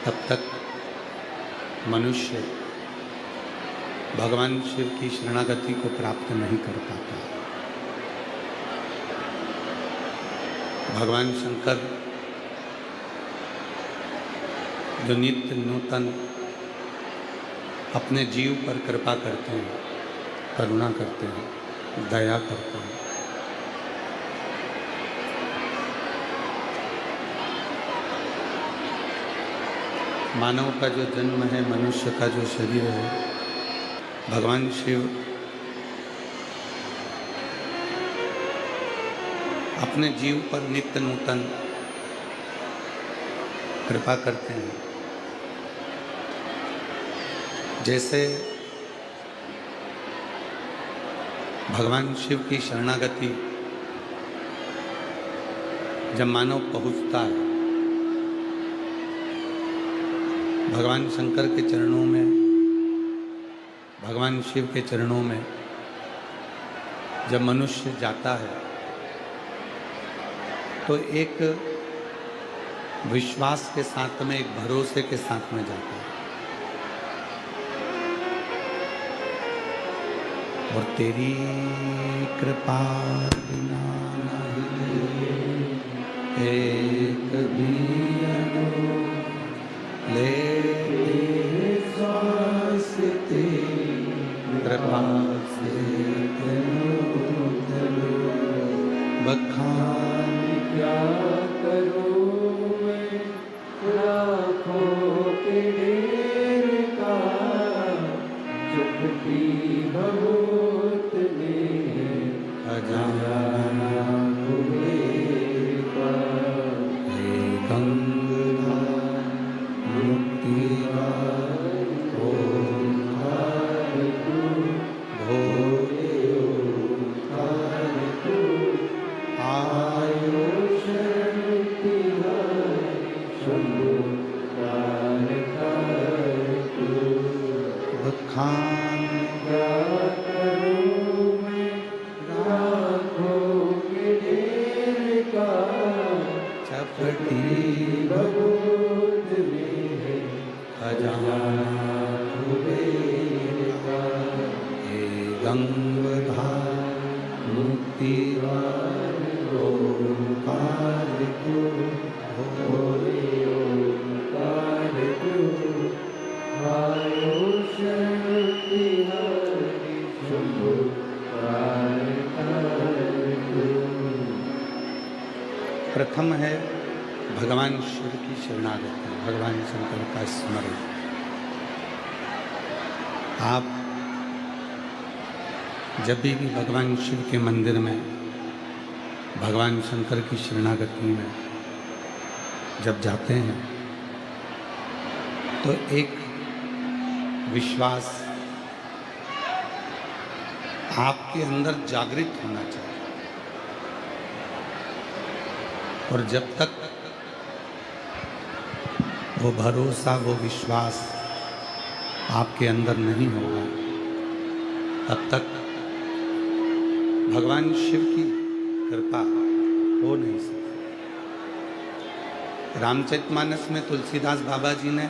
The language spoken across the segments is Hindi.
तब तक मनुष्य भगवान शिव की शरणागति को प्राप्त नहीं कर पाता। भगवान शंकर जो नित्य नूतन अपने जीव पर कृपा करते हैं, करुणा करते हैं, दया करते हैं, मानव का जो जन्म है, मनुष्य का जो शरीर है, भगवान शिव अपने जीव पर नित्य नूतन कृपा करते हैं। जैसे भगवान शिव की शरणागति जब मानव पहुँचता है भगवान शंकर के चरणों में, भगवान शिव के चरणों में जब मनुष्य जाता है तो एक विश्वास के साथ में, एक भरोसे के साथ में जाता है। और तेरी कृपा बिना नहीं एक भी ले श्वास तेरी कृपा से बखान क्या करूं मैं लाखों के ढेर का, चुपती बहुत में खजाना हुए का। हे गंगा मुक्ति ओंकार तू, भोले ओंकार तू, आयो शरण तिहारी शंभो कारकार तू। बखान क्या करूं मैं लाखों के ढेर का, चपटी बहुत में है खजाना कुबेर का। हे गंगाधार मुक्तिवान ओंकार तू, भोले ओंकार तू, आयो शरण तिहारी शंभो कारकार तू। प्रथम है भगवान शिव की शरणागति, भगवान शंकर का स्मरण। आप जब भी भगवान शिव के मंदिर में, भगवान शंकर की शरणागति में जब जाते हैं तो एक विश्वास आपके अंदर जागृत होना चाहिए। और जब तक वो भरोसा, वो विश्वास आपके अंदर नहीं होगा तब तक भगवान शिव की कृपा हो नहीं सकती। रामचरितमानस में तुलसीदास बाबा जी ने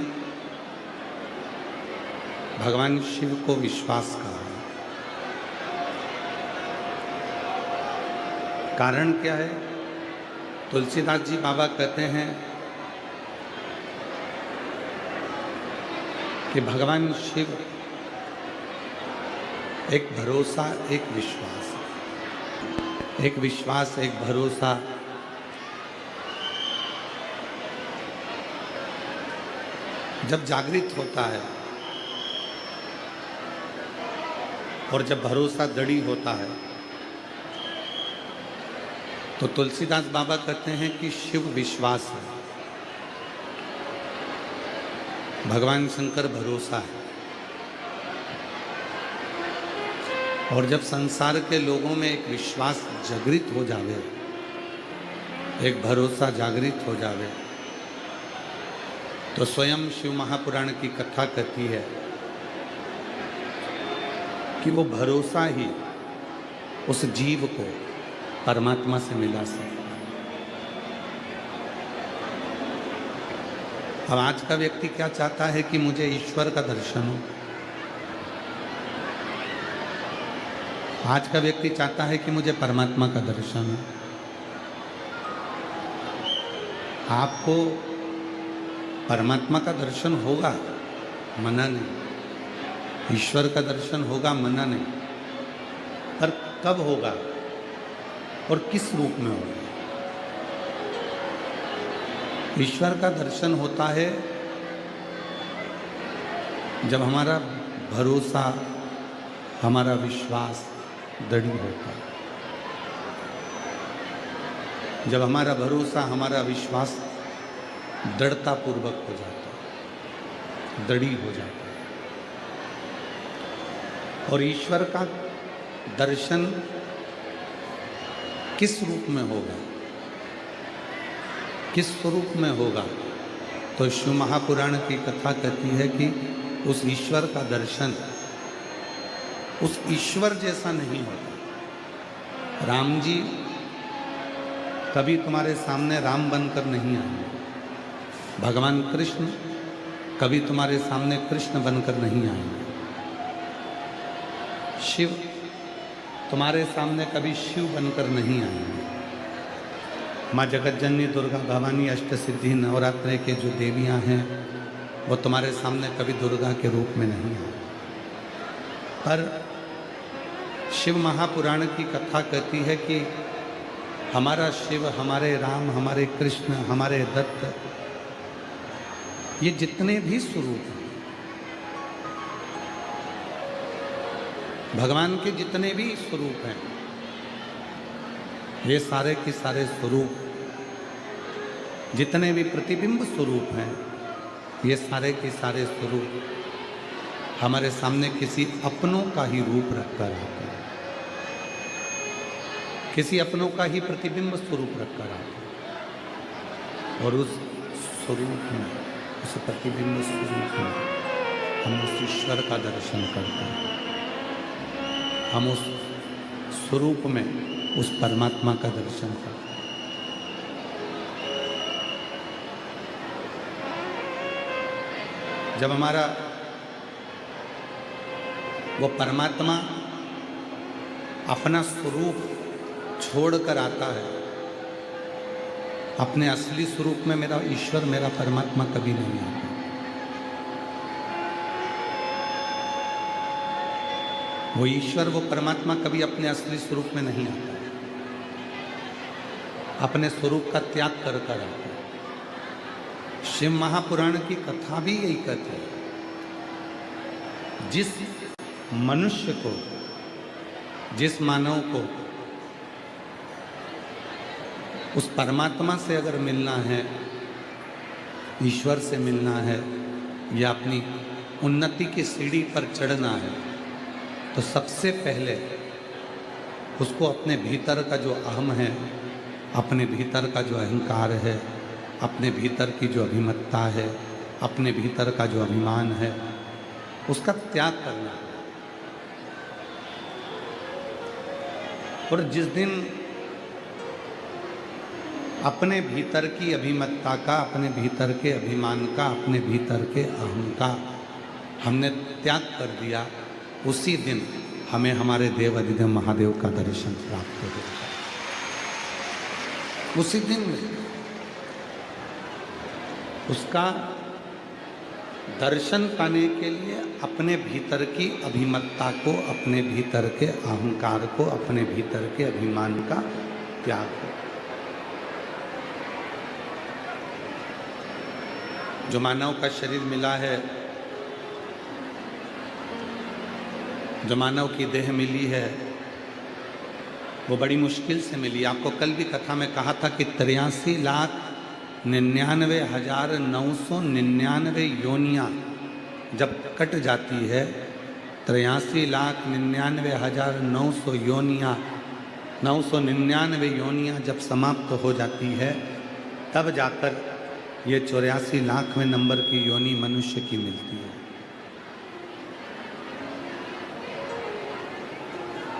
भगवान शिव को विश्वास कहा। कारण क्या है? तुलसीदास जी बाबा कहते हैं कि भगवान शिव एक भरोसा, एक विश्वास, एक विश्वास, एक भरोसा जब जागृत होता है और जब भरोसा दृढ़ होता है तो तुलसीदास बाबा कहते हैं कि शिव विश्वास है, भगवान शंकर भरोसा है। और जब संसार के लोगों में एक विश्वास जागृत हो जावे, एक भरोसा जागृत हो जावे, तो स्वयं शिव महापुराण की कथा कहती है कि वो भरोसा ही उस जीव को परमात्मा से मिला सकता। अब आज का व्यक्ति क्या चाहता है कि मुझे ईश्वर का दर्शन हो। आज का व्यक्ति चाहता है कि मुझे परमात्मा का दर्शन हो। आपको परमात्मा का दर्शन होगा, मना नहीं। ईश्वर का दर्शन होगा, मना नहीं। पर कब होगा और किस रूप में होगा? ईश्वर का दर्शन होता है जब हमारा भरोसा, हमारा विश्वास दृढ़ होता है। जब हमारा भरोसा, हमारा विश्वास दृढ़ता पूर्वक हो जाता है, दृढ़ी हो जाता है। और ईश्वर का दर्शन किस रूप में होगा, किस स्वरूप में होगा? तो शिव महापुराण की कथा कहती है कि उस ईश्वर का दर्शन उस ईश्वर जैसा नहीं होता। राम जी कभी तुम्हारे सामने राम बनकर नहीं आए। भगवान कृष्ण कभी तुम्हारे सामने कृष्ण बनकर नहीं आए। शिव तुम्हारे सामने कभी शिव बनकर नहीं आएंगे। माँ जगतजननी दुर्गा भवानी अष्टसिद्धि नवरात्रि के जो देवियाँ हैं वो तुम्हारे सामने कभी दुर्गा के रूप में नहीं आए। पर शिव महापुराण की कथा कहती है कि हमारा शिव, हमारे राम, हमारे कृष्ण, हमारे दत्त, ये जितने भी स्वरूप हैं, भगवान के जितने भी स्वरूप हैं, ये सारे के सारे स्वरूप, जितने भी प्रतिबिंब स्वरूप हैं, ये सारे के सारे स्वरूप हमारे सामने किसी अपनों का ही रूप रखकर आते हैं, किसी अपनों का ही प्रतिबिंब स्वरूप रखकर आते हैं। और उस स्वरूप में, उस प्रतिबिंब स्वरूप में हम उस ईश्वर का दर्शन करते हैं। हम उस स्वरूप में उस परमात्मा का दर्शन करते हैं। जब हमारा वो परमात्मा अपना स्वरूप छोड़कर आता है, अपने असली स्वरूप में मेरा ईश्वर, मेरा परमात्मा कभी नहीं आता। वो ईश्वर, वो परमात्मा कभी अपने असली स्वरूप में नहीं आता, अपने स्वरूप का त्याग कर कर आता है। शिव महापुराण की कथा भी यही कहती है। जिस मनुष्य को, जिस मानव को उस परमात्मा से अगर मिलना है, ईश्वर से मिलना है, या अपनी उन्नति की सीढ़ी पर चढ़ना है, तो सबसे पहले उसको अपने भीतर का जो अहम है, अपने भीतर का जो अहंकार है, अपने भीतर की जो अभिमत्ता है, अपने भीतर का जो अभिमान है, उसका त्याग करना है। और जिस दिन अपने भीतर की अभिमत्ता का, अपने भीतर के अभिमान का, अपने भीतर के अहम का हमने त्याग कर दिया, उसी दिन हमें हमारे देव अधिदेव महादेव का दर्शन प्राप्त हो जाता है। उसी दिन में उसका दर्शन पाने के लिए अपने भीतर की अभिमत्ता को, अपने भीतर के अहंकार को, अपने भीतर के अभिमान का त्याग हो। जो मानव का शरीर मिला है, जो मानव की देह मिली है, वो बड़ी मुश्किल से मिली। आपको कल भी कथा में कहा था कि 83,99,999 योनियाँ जब कट जाती है, 83,99,900 योनियाँ, 999 योनियाँ जब समाप्त हो जाती है, तब जाकर ये 84 लाख में नंबर की योनि मनुष्य की मिलती है।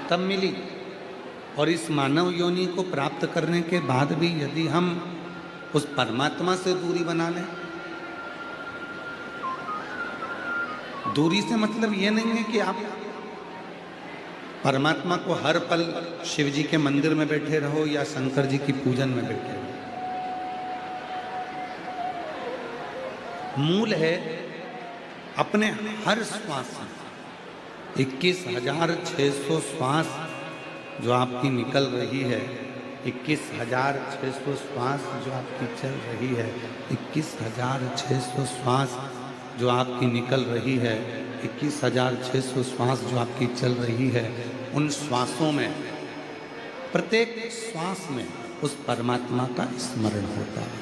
तब मिली। और इस मानव योनि को प्राप्त करने के बाद भी यदि हम उस परमात्मा से दूरी बना लें, दूरी से मतलब ये नहीं है कि आप परमात्मा को हर पल शिव जी के मंदिर में बैठे रहो या शंकर जी की पूजन में बैठे रहो। मूल है अपने हर श्वास में 21,600 श्वास जो आपकी निकल रही है, 21,600 श्वास जो आपकी चल रही है, 21,600 श्वास जो आपकी निकल रही है, 21,600 श्वास जो आपकी चल रही है, उन श्वासों में प्रत्येक श्वास में उस परमात्मा का स्मरण होता है।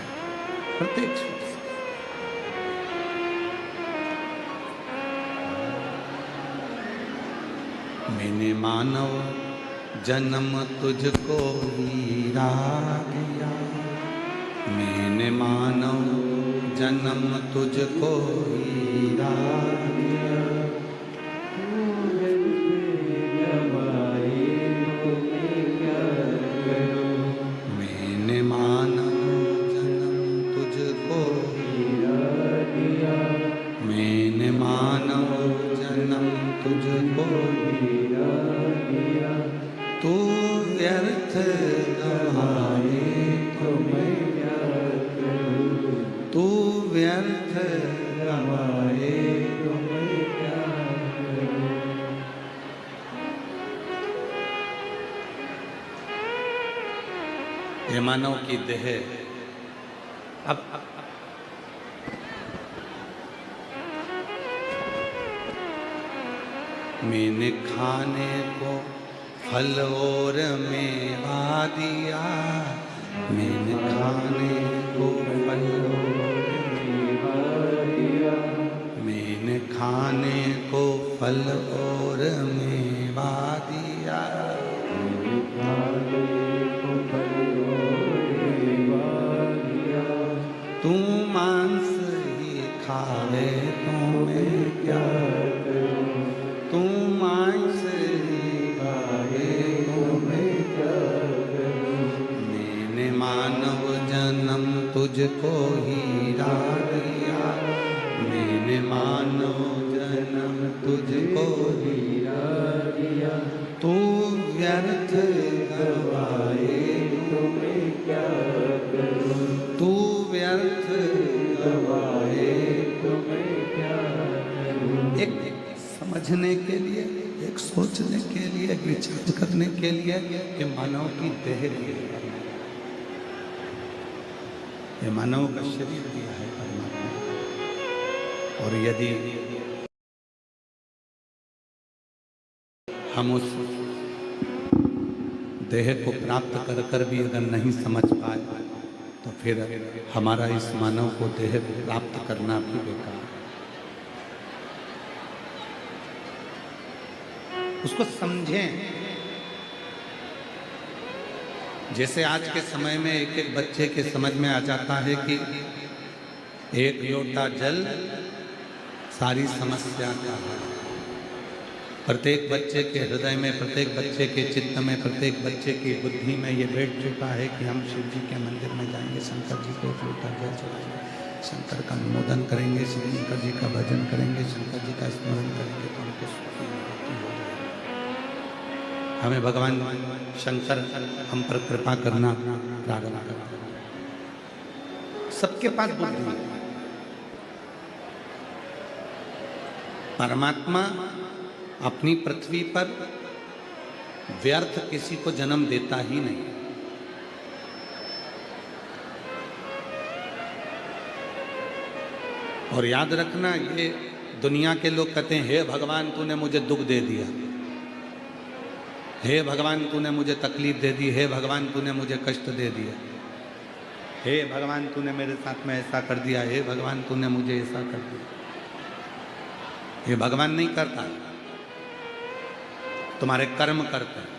प्रत्येक श्वास मैंने मानव जन्म तुझको हीरा दिया, मैंने मानव जन्म तुझको हीरा दिया, मैंने मानव जन्म तुझको हीरा दिया, मैंने मानव जन्म तुझको हीरा दिया, तू व्यर्थ गवाए तो मैं क्या करूं, तू व्यर्थ गवाए तो मैं क्या करूं। ये मानव की देह अब मैंने खाने को फल और मेवा दिया, मैंने खाने को फल और मेवा दिया, मैंने खाने को फल और मेवा दिया, मैंने खाने को फल और मेवा दिया, तू मांस ही खावे तो मैं क्या करूं, तू मांस ही खावे तो मैं क्या करूं। मैंने मानव जन्म तुझको हीरा दिया, मैंने मानव जन्म तुझको हीरा दिया, तू व्यर्थ गवाए तो मैं क्या करूं, तू व्यर्थ गवाए तो मैं क्या करूं। एक समझने के लिए, एक सोचने के लिए, एक विचार करने के लिए ये मानव की देह दिया है, ये मानव का शरीर दिया है परमात्मा। और यदि हम उस देह को प्राप्त कर कर भी अगर नहीं समझ पाए तो फिर हमारा इस मानव को देह प्राप्त करना भी बेकार। उसको समझें। जैसे आज के समय में एक एक बच्चे के समझ में आ जाता है कि एक लोटा जल सारी समस्या का है। प्रत्येक बच्चे के हृदय में, प्रत्येक बच्चे के चित्त में, प्रत्येक बच्चे की बुद्धि में ये बैठ चुका है कि हम शिव जी के मंदिर में जाएंगे, शंकर जी को एक लोटा जल चढ़ाएंगे, शंकर का अनुमोदन करेंगे, शंकर जी का भजन करेंगे, शंकर जी का स्मरण करेंगे तो हमको सुखी हो जाएगा। हमें भगवान शंकर हम पर कृपा करना प्रार्थना करना। सबके पास बुद्धि है। परमात्मा अपनी पृथ्वी पर व्यर्थ किसी को जन्म देता ही नहीं। और याद रखना, ये दुनिया के लोग कहते हैं हे भगवान तूने मुझे दुख दे दिया, हे भगवान तूने मुझे तकलीफ दे दी, हे भगवान तूने मुझे कष्ट दे दिया, हे भगवान तूने मेरे साथ में ऐसा कर दिया, हे भगवान तूने मुझे ऐसा कर दिया। ये भगवान नहीं करता, तुम्हारे कर्म करते हैं।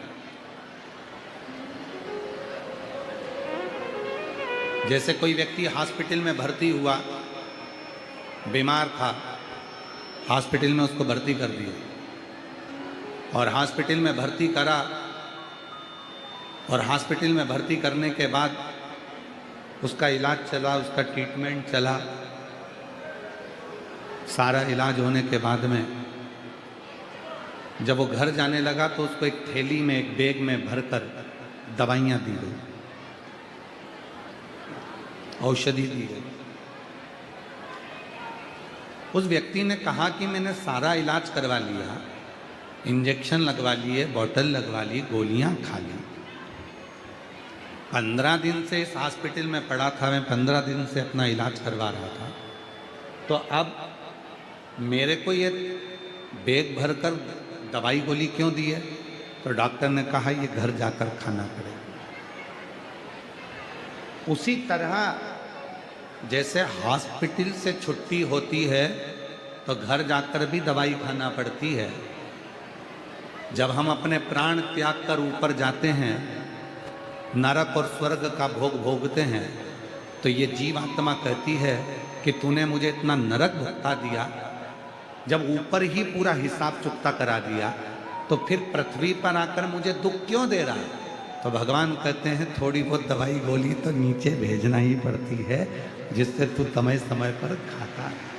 जैसे कोई व्यक्ति हॉस्पिटल में भर्ती हुआ, बीमार था, हॉस्पिटल में उसको भर्ती कर दिया और हॉस्पिटल में भर्ती करा और हॉस्पिटल में भर्ती करने के बाद उसका इलाज चला, उसका ट्रीटमेंट चला। सारा इलाज होने के बाद में जब वो घर जाने लगा तो उसको एक थैली में, एक बैग में भरकर दवाइयाँ दी गई, औषधि दी गई। उस व्यक्ति ने कहा कि मैंने सारा इलाज करवा लिया, इंजेक्शन लगवा लिए, बॉटल लगवा ली, गोलियां खा ली, 15 दिन से इस हॉस्पिटल में पड़ा था, मैं 15 दिन से अपना इलाज करवा रहा था, तो अब मेरे को ये बैग भरकर दवाई गोली क्यों दी है? तो डॉक्टर ने कहा ये घर जाकर खाना पड़ेगा। उसी तरह जैसे हॉस्पिटल से छुट्टी होती है तो घर जाकर भी दवाई खाना पड़ती है। जब हम अपने प्राण त्याग कर ऊपर जाते हैं, नरक और स्वर्ग का भोग भोगते हैं, तो ये जीवात्मा कहती है कि तूने मुझे इतना नरक भुगता दिया, जब ऊपर ही पूरा हिसाब चुकता करा दिया, तो फिर पृथ्वी पर आकर मुझे दुख क्यों दे रहा है? तो भगवान कहते हैं थोड़ी बहुत दवाई गोली तो नीचे भेजना ही पड़ती है, जिससे तू समय समय पर खाता है।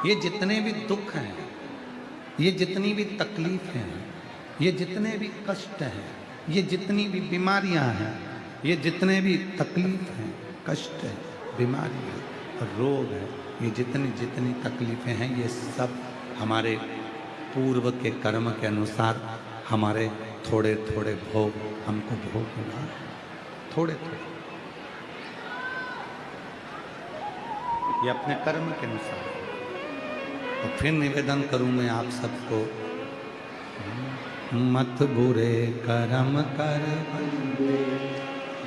ये जितने भी दुख हैं, ये जितनी भी तकलीफ हैं, ये जितने भी कष्ट हैं, ये जितनी भी बीमारियां हैं, ये जितने भी तकलीफ हैं, कष्ट है, बीमारी है, रोग है, ये जितनी जितनी तकलीफें हैं, ये सब हमारे पूर्व के कर्म के अनुसार हमारे थोड़े थोड़े भोग हमको भोगना है, थोड़े थोड़े, ये अपने कर्म के अनुसार। तो फिर निवेदन करूं मैं आप सबको, मत बुरे कर्म कर बंदे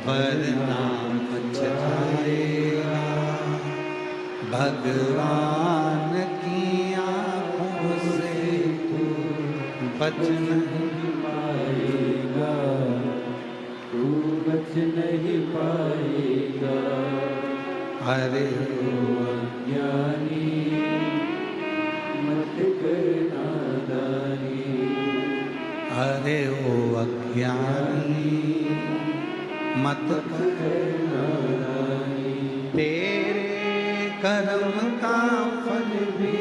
वरना पछताएगा, भगवान की आँखों से तू बच नहीं पाएगा, तू बच नहीं पाएगा। अरे अज्ञानी मत कर नादानी, अरे ओ अज्ञानी मत कर नादानी। तेरे कर्म का फल भी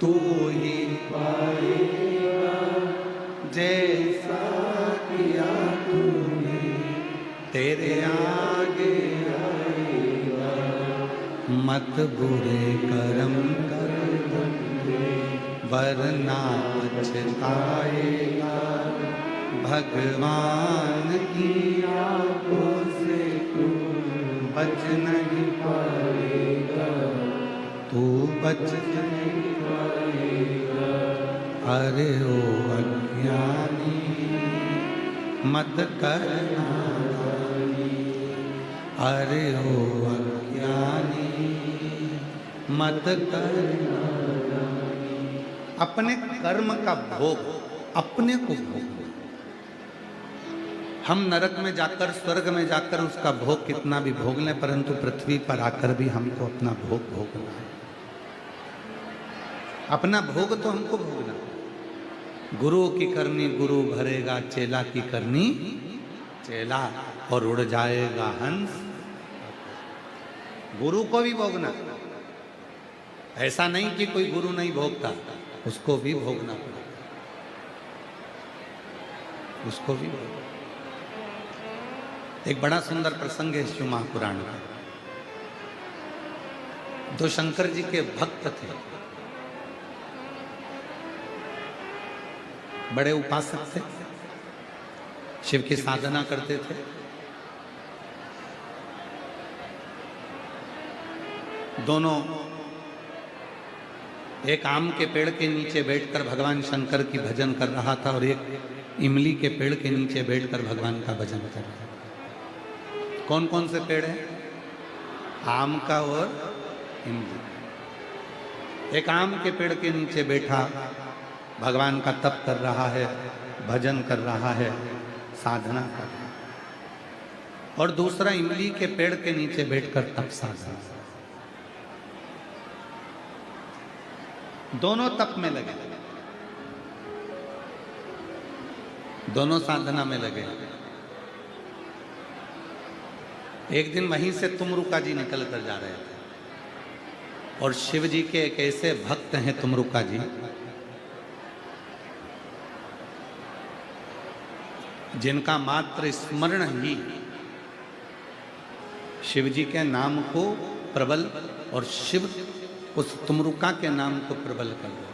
तू ही पाएगा, जैसा किया तूने तेरे आगे आएगा। मत बुरे कर्म कर वरना पछताएगा, भगवान की आँखों से तू बच नहीं पाएगा, तू बच नहीं पाएगा। अरे ओ अज्ञानी मत कर नादानी, अरे ओ अज्ञानी मत कर नादानी। अपने कर्म का भोग अपने को भोग। हम नरक में जाकर, स्वर्ग में जाकर उसका भोग कितना भी भोग लें, परंतु पृथ्वी पर आकर भी हमको अपना भोग भोगना है। अपना भोग तो हमको भोगना। गुरु की करनी गुरु भरेगा, चेला की करनी चेला, और उड़ जाएगा हंस। गुरु को भी भोगना, ऐसा नहीं कि कोई गुरु नहीं भोगता, उसको भी भोगना पड़ेगा, उसको भी भोगना। एक बड़ा सुंदर प्रसंग है शिव महापुराण का। दो शंकर जी के भक्त थे, बड़े उपासक थे, शिव की साधना करते थे। दोनों एक आम के पेड़ के नीचे बैठकर भगवान शंकर की भजन कर रहा था, और एक इमली के पेड़ के नीचे बैठकर भगवान का भजन कर रहा था। कौन कौन से पेड़ हैं? आम का और इमली। एक आम के पेड़ के नीचे बैठा भगवान का तप कर रहा है, भजन कर रहा है, साधना कर रहा है, और दूसरा इमली के पेड़ के नीचे बैठकर तप साधना। दोनों तप में लगे, दोनों साधना में लगे। एक दिन वहीं से तुमरुका जी निकल कर जा रहे थे। और शिव जी के एक ऐसे भक्त हैं तुमरुका जी, जिनका मात्र स्मरण ही शिव जी के नाम को प्रबल और शिव उस तुमरुका के नाम को प्रबल कर दो।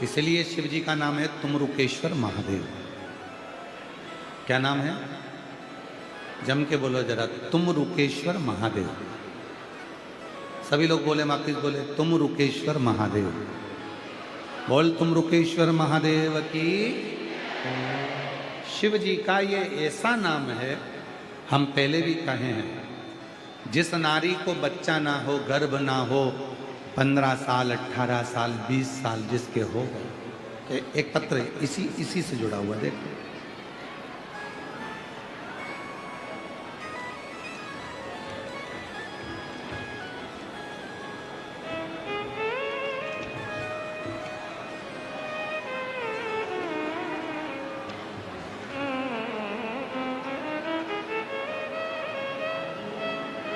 इसलिए शिव जी का नाम है तुमरुकेश्वर महादेव। क्या नाम है? जम के बोलो जरा, तुमरुकेश्वर महादेव। सभी लोग बोले, वापिस बोले, तुमरुकेश्वर महादेव। बोल तुमरुकेश्वर महादेव की। शिव जी का ये ऐसा नाम है, हम पहले भी कहे हैं, जिस नारी को बच्चा ना हो, गर्भ ना हो, 15 साल 18 साल 20 साल जिसके हो गए, एक पत्र इसी से जुड़ा हुआ, देखो।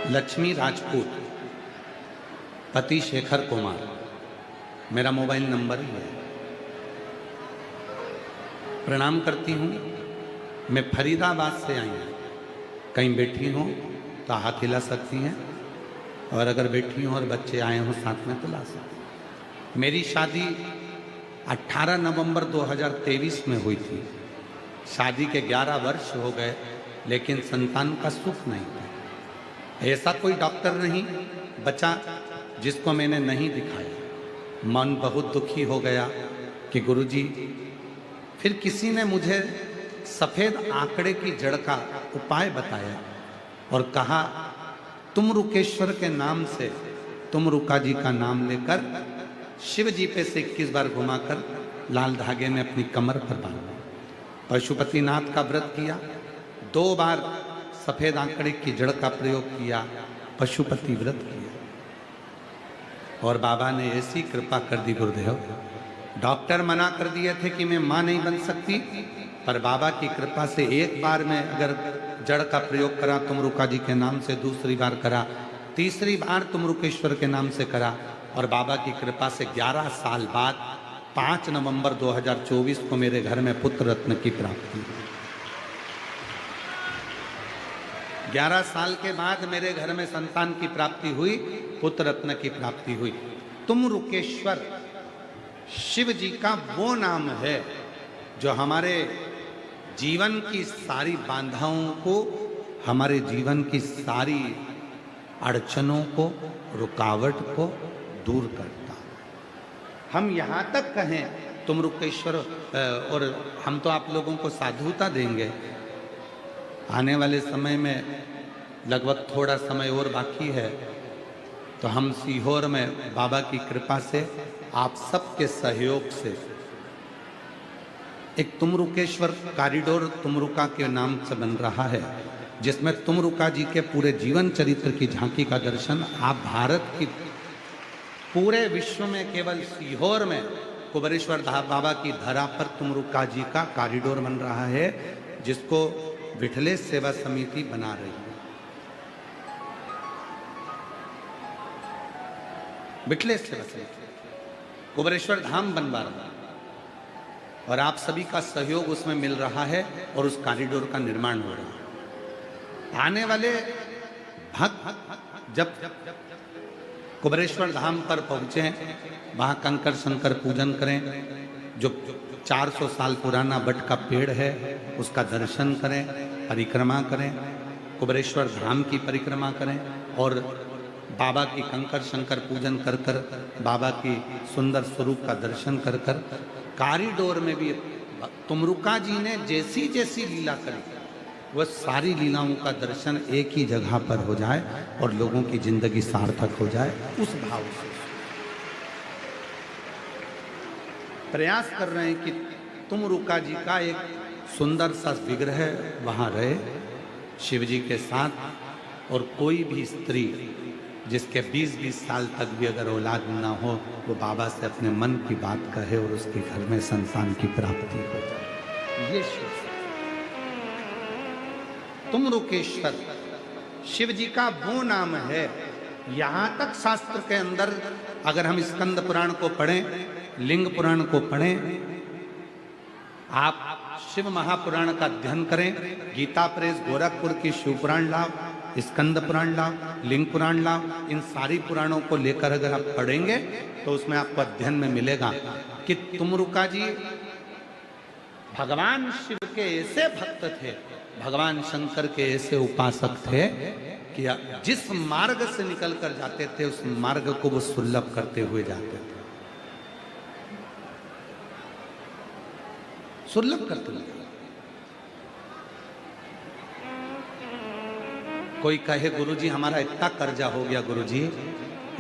लक्ष्मी राजपूत, पति शेखर कुमार, मेरा मोबाइल नंबर ही है। प्रणाम करती हूँ। मैं फरीदाबाद से आई हूँ। कहीं बैठी हूँ तो हाथ हिला सकती हैं, और अगर बैठी हूँ और बच्चे आए हों साथ में तो ला सकती हैं। मेरी शादी 18 नवंबर 2023 में हुई थी। शादी के 11 वर्ष हो गए, लेकिन संतान का सुख नहीं था। ऐसा कोई डॉक्टर नहीं बचा जिसको मैंने नहीं दिखाया। मन बहुत दुखी हो गया कि गुरुजी, फिर किसी ने मुझे सफ़ेद आंकड़े की जड़ का उपाय बताया और कहा, तुमरुकेश्वर के नाम से तुमरुका जी का नाम लेकर शिव जी पे से 21 बार घुमाकर लाल धागे में अपनी कमर पर बांधा। पशुपतिनाथ का व्रत किया, 2 बार सफ़ेद आंकड़े की जड़ का प्रयोग किया, पशुपति व्रत किया, और बाबा ने ऐसी कृपा कर दी गुरुदेव। डॉक्टर मना कर दिए थे कि मैं माँ नहीं बन सकती, पर बाबा की कृपा से एक बार में अगर जड़ का प्रयोग करा तुमरुका जी के नाम से, दूसरी बार करा, तीसरी बार तुमरुकेश्वर के नाम से करा, और बाबा की कृपा से 11 साल बाद 5 नवंबर 2024 को मेरे घर में पुत्र रत्न की प्राप्ति। 11 साल के बाद मेरे घर में संतान की प्राप्ति हुई, पुत्र रत्न की प्राप्ति हुई। तुमरुकेश्वर शिव जी का वो नाम है जो हमारे जीवन की सारी बाधाओं को, हमारे जीवन की सारी अड़चनों को, रुकावट को दूर करता। हम यहाँ तक कहें तुमरुकेश्वर, और हम तो आप लोगों को साधुता देंगे। आने वाले समय में लगभग थोड़ा समय और बाकी है, तो हम सीहोर में बाबा की कृपा से, आप सबके सहयोग से एक तुमरुकेश्वर कॉरिडोर तुमरुका के नाम से बन रहा है, जिसमें तुमरुका जी के पूरे जीवन चरित्र की झांकी का दर्शन आप भारत की, पूरे विश्व में केवल सीहोर में कुबेरेश्वर बाबा की धरा पर तुमरुका जी का कॉरिडोर बन रहा है, जिसको विठलेश सेवा समिति बना रही है। विठलेश सेवा समिति कुबेरेश्वर धाम बनवा रहा है, और आप सभी का सहयोग उसमें मिल रहा है, और उस कॉरिडोर का निर्माण हो रहा है। आने वाले भक्त जब कुबेरेश्वर धाम पर पहुंचे, वहां कंकर शंकर पूजन करें, जो 400 साल पुराना बट का पेड़ है उसका दर्शन करें, परिक्रमा करें, कुबेरेश्वर धाम की परिक्रमा करें, और बाबा की कंकर शंकर पूजन कर कर बाबा की सुंदर स्वरूप का दर्शन कर कर कॉरिडोर में भी तुमरुका जी ने जैसी जैसी लीला करी, वह सारी लीलाओं का दर्शन एक ही जगह पर हो जाए और लोगों की जिंदगी सार्थक हो जाए। उस भाव से प्रयास कर रहे हैं कि तुमरुका जी का एक सुंदर सा विग्रह वहाँ रहे शिव जी के साथ, और कोई भी स्त्री जिसके 20-20 साल तक भी अगर औलाद ना हो, वो बाबा से अपने मन की बात कहे और उसके घर में संतान की प्राप्ति हो जाए। ये शिव तुमरुकेश्वर शिव जी का वो नाम है यहां तक शास्त्र के अंदर अगर हम स्कंद पुराण को पढ़ें, लिंग पुराण को पढ़ें, आप शिव महापुराण का अध्ययन करें, गीता प्रेस गोरखपुर की शिव पुराण लाओ, स्कंद पुराण लाओ, लिंग पुराण लाओ, इन सारी पुराणों को लेकर अगर आप पढ़ेंगे तो उसमें आपको अध्ययन में मिलेगा कि तुमरुका जी भगवान शिव के ऐसे भक्त थे, भगवान शंकर के ऐसे उपासक थे कि जिस मार्ग से निकल कर जाते थे उस मार्ग को वो सुलभ करते हुए जाते थे, सुलभ करते हुए। कोई कहे गुरुजी हमारा इतना कर्जा हो गया, गुरुजी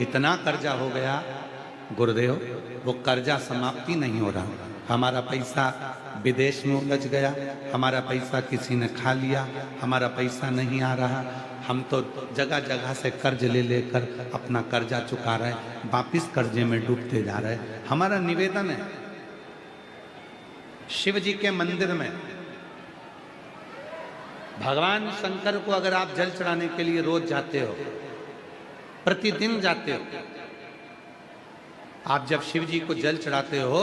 इतना कर्जा हो गया, गुरुदेव वो कर्जा समाप्ति नहीं हो रहा, हमारा पैसा विदेश में उलझ गया, हमारा पैसा किसी ने खा लिया, हमारा पैसा नहीं आ रहा, हम तो जगह जगह से कर्ज ले लेकर अपना कर्जा चुका रहे, वापिस कर्जे में डूबते जा रहे। हमारा निवेदन है शिव जी के मंदिर में भगवान शंकर को अगर आप जल चढ़ाने के लिए रोज जाते हो, प्रतिदिन जाते हो, आप जब शिव जी को जल चढ़ाते हो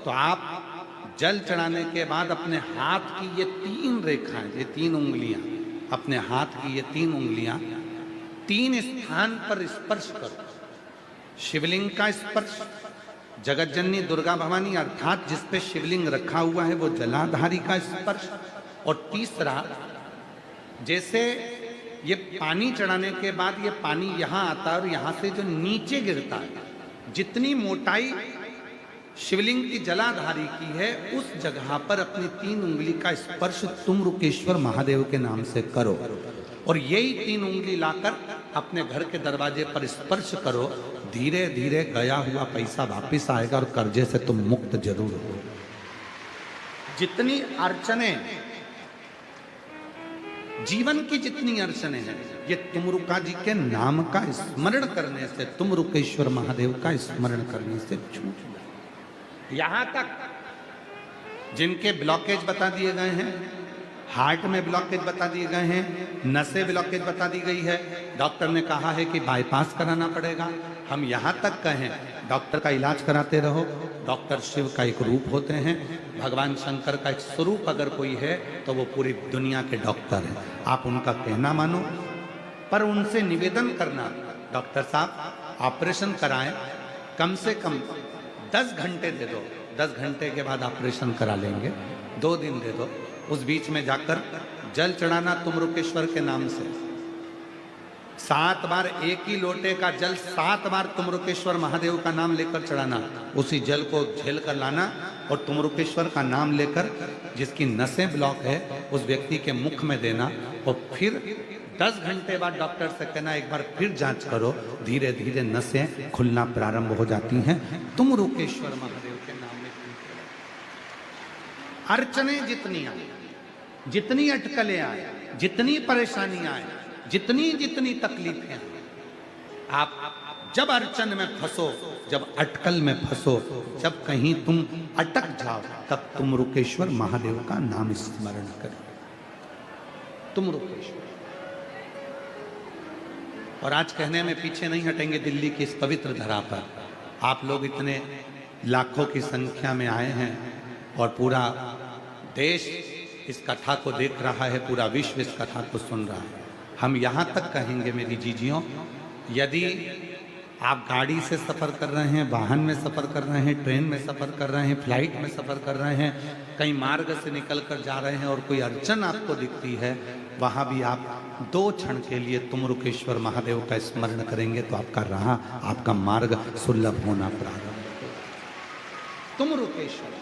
तो आप जल चढ़ाने के बाद अपने हाथ की ये 3 रेखाएं, ये 3 उंगलियां, अपने हाथ की ये 3 उंगलियां 3 स्थान पर स्पर्श करो। शिवलिंग का स्पर्श, जगत जननी दुर्गा भवानी अर्थात जिस पे शिवलिंग रखा हुआ है वो जलाधारी का स्पर्श, और तीसरा जैसे ये पानी चढ़ाने के बाद ये पानी यहाँ आता है और यहाँ से जो नीचे गिरता है, जितनी मोटाई शिवलिंग की जलाधारी की है उस जगह पर अपनी 3 उंगली का स्पर्श तुमरुकेश्वर महादेव के नाम से करो, और यही 3 उंगली लाकर अपने घर के दरवाजे पर स्पर्श करो। धीरे धीरे गया हुआ पैसा वापिस आएगा और कर्जे से तुम मुक्त जरूर हो। जितनी अड़चने, जीवन की जितनी अड़चने हैं, ये तुमरुका जी के नाम का स्मरण करने से, तुमरुकेश्वर महादेव का स्मरण करने से छूट जाए। यहां तक जिनके ब्लॉकेज बता दिए गए हैं, हार्ट में ब्लॉकेज बता दिए गए हैं, नसें ब्लॉकेज बता दी गई है, डॉक्टर ने कहा है कि बाईपास कराना पड़ेगा। हम यहाँ तक कहें डॉक्टर का इलाज कराते रहो। डॉक्टर शिव का एक रूप होते हैं, भगवान शंकर का एक स्वरूप अगर कोई है तो वो पूरी दुनिया के डॉक्टर हैं। आप उनका कहना मानो, पर उनसे निवेदन करना, डॉक्टर साहब ऑपरेशन कराएं, कम से कम 10 घंटे दे दो, 10 घंटे के बाद ऑपरेशन करा लेंगे, 2 दिन दे दो। उस बीच में जाकर जल चढ़ाना तुमरुकेश्वर के नाम से, 7 बार एक ही लोटे का जल 7 बार तुमरुकेश्वर महादेव का नाम लेकर चढ़ाना, उसी जल को झेल कर लाना और तुमरुकेश्वर का नाम लेकर जिसकी नसें ब्लॉक है उस व्यक्ति के मुख में देना, और फिर 10 घंटे बाद डॉक्टर से कहना एक बार फिर जांच करो, धीरे धीरे नसें खुलना प्रारंभ हो जाती हैं तुमरुकेश्वर महादेव के नाम में। अड़चने जितनी आए, जितनी अटकलें आए, जितनी परेशानियां आए, जितनी जितनी तकलीफें, आप जब अड़चन में फंसो, जब अटकल में फंसो, जब कहीं तुम अटक जाओ, तब तुमरुकेश्वर महादेव का नाम स्मरण करें, तुमरुकेश्वर। और आज कहने में पीछे नहीं हटेंगे, दिल्ली की इस पवित्र धरा पर आप लोग इतने लाखों की संख्या में आए हैं और पूरा देश इस कथा को देख रहा है, पूरा विश्व इस कथा को सुन रहा है। हम यहाँ तक कहेंगे मेरी जीजियों, यदि आप गाड़ी से सफ़र कर रहे हैं, वाहन में सफ़र कर रहे हैं, ट्रेन में सफ़र कर रहे हैं, फ्लाइट में सफ़र कर रहे हैं, कहीं मार्ग से निकल कर जा रहे हैं और कोई अड़चन आपको दिखती है, वहाँ भी आप 2 क्षण के लिए तुमरुकेश्वर महादेव का स्मरण करेंगे तो आपका राह, आपका मार्ग सुलभ होना प्रारंभ। तुमरुकेश्वर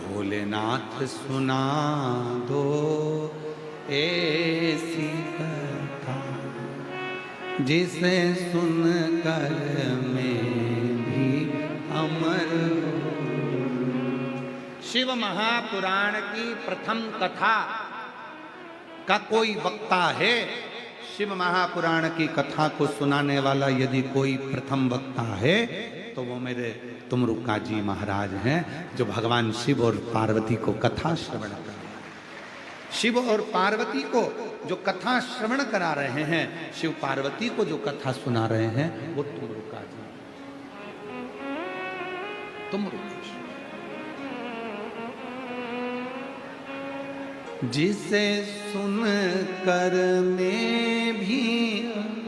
भोलेनाथ सुना दो ऐसी कथा, जिसे सुनकर मैं भी अमर। शिव महापुराण की प्रथम कथा का कोई वक्ता है? शिव महापुराण की कथा को सुनाने वाला यदि कोई प्रथम वक्ता है तो वो मेरे तुमरुका जी महाराज हैं, जो भगवान शिव और पार्वती को कथा श्रवण कर रहे हैं। शिव और पार्वती को जो कथा श्रवण करा रहे हैं, शिव पार्वती को जो कथा सुना रहे हैं, वो तुमरुका जी, तुमरुका। जिसे सुन कर मैं भी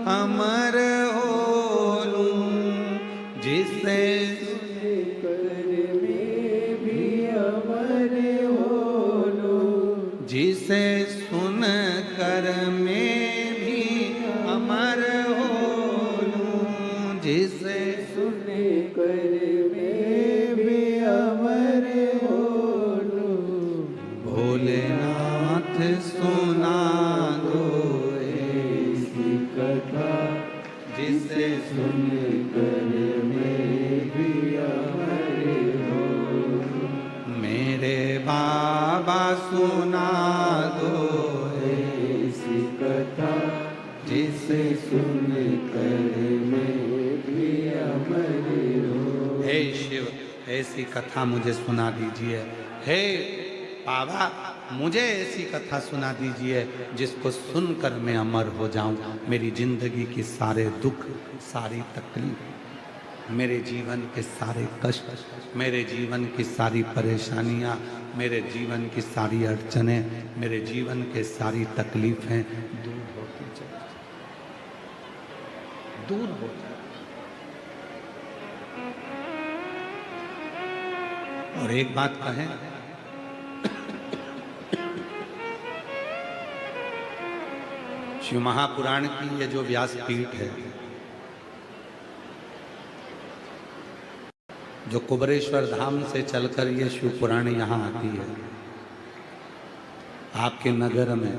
अमर हो लूं, जिसे जिसे सुन कर मैं भी अमर हो लूं, जिसे सुन कर मैं भी अमर हो लूं, भोलेनाथ सुना दो ऐसी कथा, जिसे सुन कर मैं भी अमर हो लूं, मेरे बाबा सुना दो ऐसी कथा, जिसे सुन कर मैं भी अमर हो। हे शिव, ऐसी कथा मुझे सुना दीजिए। हे बाबा, मुझे ऐसी कथा सुना दीजिए जिसको सुनकर मैं अमर हो जाऊं। मेरी जिंदगी की सारे दुख, सारी तकलीफ, मेरे जीवन के सारे कष्ट, मेरे जीवन की सारी परेशानियां, मेरे जीवन की सारी अड़चनें, मेरे जीवन के सारी तकलीफें दूर होती चली, दूर हो जाए। और एक बात कहें, शिव महापुराण की ये जो व्यासपीठ है, जो कुबरेश्वर धाम से चलकर ये शिव पुराण यहाँ आती है, आपके नगर में,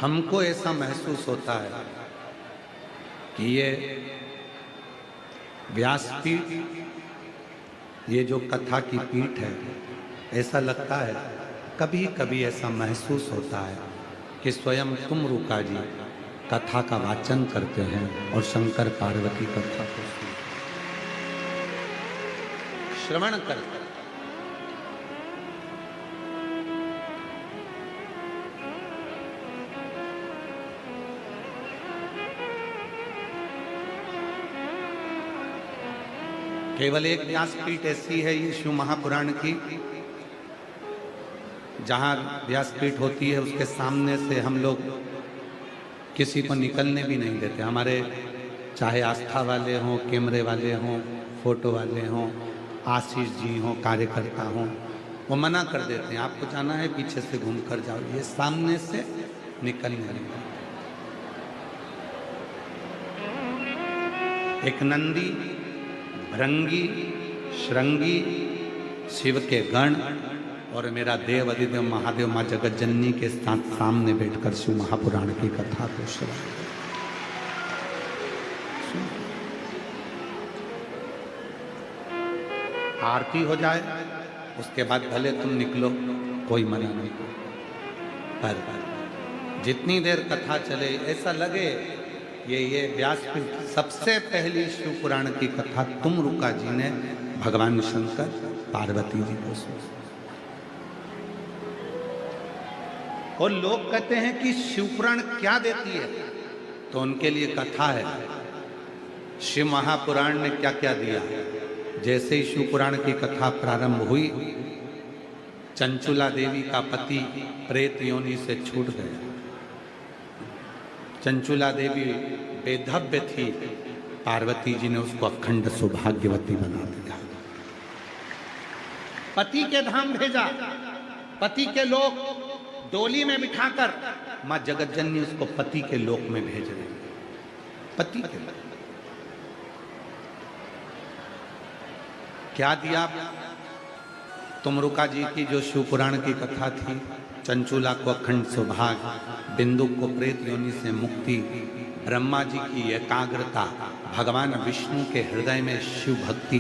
हमको ऐसा महसूस होता है कि ये व्यासपीठ, ये जो कथा की पीठ है, ऐसा लगता है, कभी कभी ऐसा महसूस होता है कि स्वयं तुमरुका जी कथा का वाचन करते हैं और शंकर पार्वती कथा को श्रवण करते हैं। केवल एक व्यासपीठ ऐसी है ये शिव महापुराण की, जहाँ व्यासपीठ होती है उसके सामने से हम लोग किसी को निकलने भी नहीं देते। हमारे चाहे आस्था वाले हों, कैमरे वाले हों, फोटो वाले हों, आशीष जी हों, कार्यकर्ता हों, वो मना कर देते हैं, आपको जाना है पीछे से घूम कर जाओ, ये सामने से निकलने नहीं देते। एक नंदी, भृंगी, श्रृंगी, शिव के गण और मेरा देव अधिदेव महादेव माँ जगत जननी के साथ सामने बैठकर शिव महापुराण की कथा को श्रवण। आरती हो जाए, उसके बाद भले तुम निकलो, कोई मना नहीं, पर जितनी देर कथा चले ऐसा लगे ये व्यासपीठ सबसे पहली शिव पुराण की कथा तुमरुका जी ने भगवान शंकर पार्वती जी को सुनाई। और लोग कहते हैं कि शिव पुराण क्या देती है, तो उनके लिए कथा है। शिव महापुराण ने क्या क्या दिया। जैसे ही शिव पुराण की कथा प्रारंभ हुई, चंचुला देवी का पति प्रेत योनि से छूट गया। चंचुला देवी बेधव्य थी, पार्वती जी ने उसको अखंड सौभाग्यवती बना दिया। पति के धाम भेजा, पति के लोक डोली में बिठाकर मां जगत जननी उसको पति के लोक में भेज रही। पति के लोक क्या दिया। तुमरुका जी की जो शिव पुराण की कथा थी, चंचुला को अखंड सौभाग्य, बिंदु को प्रेत योनि से मुक्ति, ब्रह्मा जी की एकाग्रता, भगवान विष्णु के हृदय में शिव भक्ति,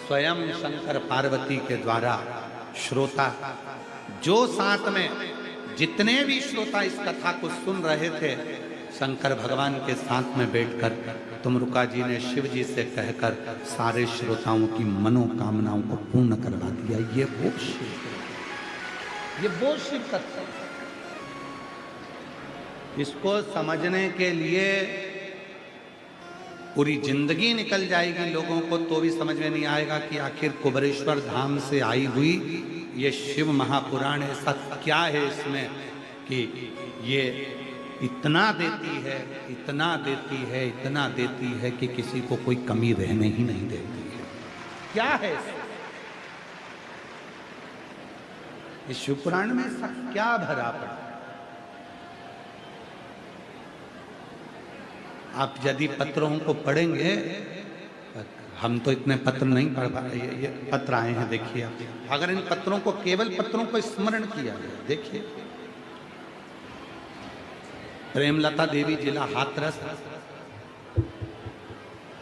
स्वयं शंकर पार्वती के द्वारा श्रोता, जो साथ में जितने भी श्रोता इस कथा को सुन रहे थे, शंकर भगवान के साथ में बैठकर तुमरुका जी ने शिव जी से कहकर सारे श्रोताओं की मनोकामनाओं को पूर्ण करवा दिया। ये वो शिव, ये वो शिव तत्व। इसको समझने के लिए पूरी जिंदगी निकल जाएगी लोगों को, तो भी समझ में नहीं आएगा कि आखिर कुबेरेश्वर धाम से आई हुई ये शिव महापुराण ऐसा क्या है इसमें कि ये इतना देती है, इतना देती है, इतना देती है कि किसी को कोई कमी रहने ही नहीं देती है। क्या है इसमें? इस शिव पुराण में ऐसा क्या भरा पड़ा? आप यदि पत्रों को पढ़ेंगे, हम तो इतने पत्र नहीं पढ़ पा रहे, ये पत्र आए हैं देखिए। अगर इन पत्रों को, केवल पत्रों को स्मरण किया जाए, देखिए प्रेमलता देवी, जिला हाथरस,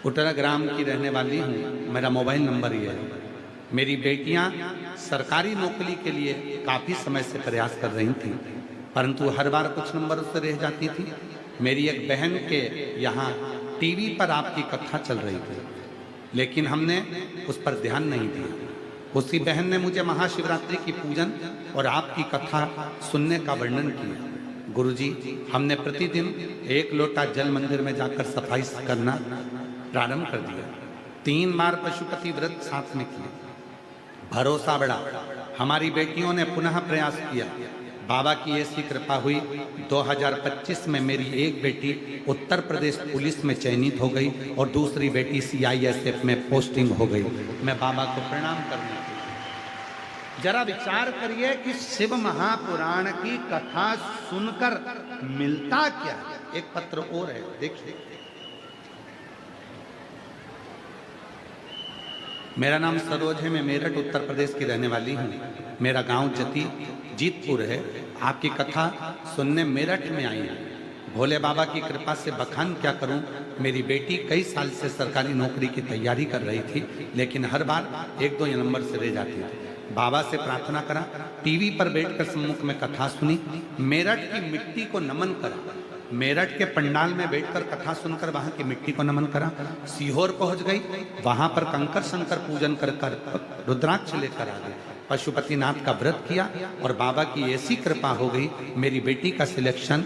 उटरा ग्राम की रहने वाली हूँ। मेरा मोबाइल नंबर ये है। मेरी बेटियाँ सरकारी नौकरी के लिए काफ़ी समय से प्रयास कर रही थीं, परंतु हर बार कुछ नंबर से रह जाती थी। मेरी एक बहन के यहाँ टीवी पर आपकी कथा चल रही थी, लेकिन हमने उस पर ध्यान नहीं दिया। उसी बहन ने मुझे महाशिवरात्रि की पूजन और आपकी कथा सुनने का वर्णन किया। गुरुजी, हमने प्रतिदिन 1 लोटा जल मंदिर में जाकर सफाई करना प्रारंभ कर दिया। 3 बार पशुपति व्रत साथ में किए। भरोसा बढ़ा। हमारी बेटियों ने पुनः प्रयास किया। बाबा की ऐसी कृपा हुई, 2025 में मेरी एक बेटी उत्तर प्रदेश पुलिस में चयनित हो गई और दूसरी बेटी CISF में पोस्टिंग हो गई। मैं बाबा को प्रणाम करना। जरा विचार करिए कि शिव महापुराण की कथा सुनकर मिलता क्या है। एक पत्र और है, देखिए। मेरा नाम सरोज है, मैं मेरठ उत्तर प्रदेश की रहने वाली हूँ। मेरा गांव जती जीतपुर है। आपकी कथा सुनने मेरठ में आई है। भोले बाबा की कृपा से बखान क्या करूं, मेरी बेटी कई साल से सरकारी नौकरी की तैयारी कर रही थी, लेकिन हर बार 1-2 नंबर से रह जाती थी। बाबा से प्रार्थना करा, टीवी पर बैठकर सम्मुख में कथा सुनी, मेरठ की मिट्टी को नमन करा। मेरठ के पंडाल में बैठकर कथा सुनकर वहां की मिट्टी को नमन करा। सीहोर पहुंच गई, वहां पर कंकर शंकर पूजन कर रुद्राक्ष लेकर आ गई। पशुपतिनाथ का व्रत किया और बाबा की ऐसी कृपा हो गई, मेरी बेटी का सिलेक्शन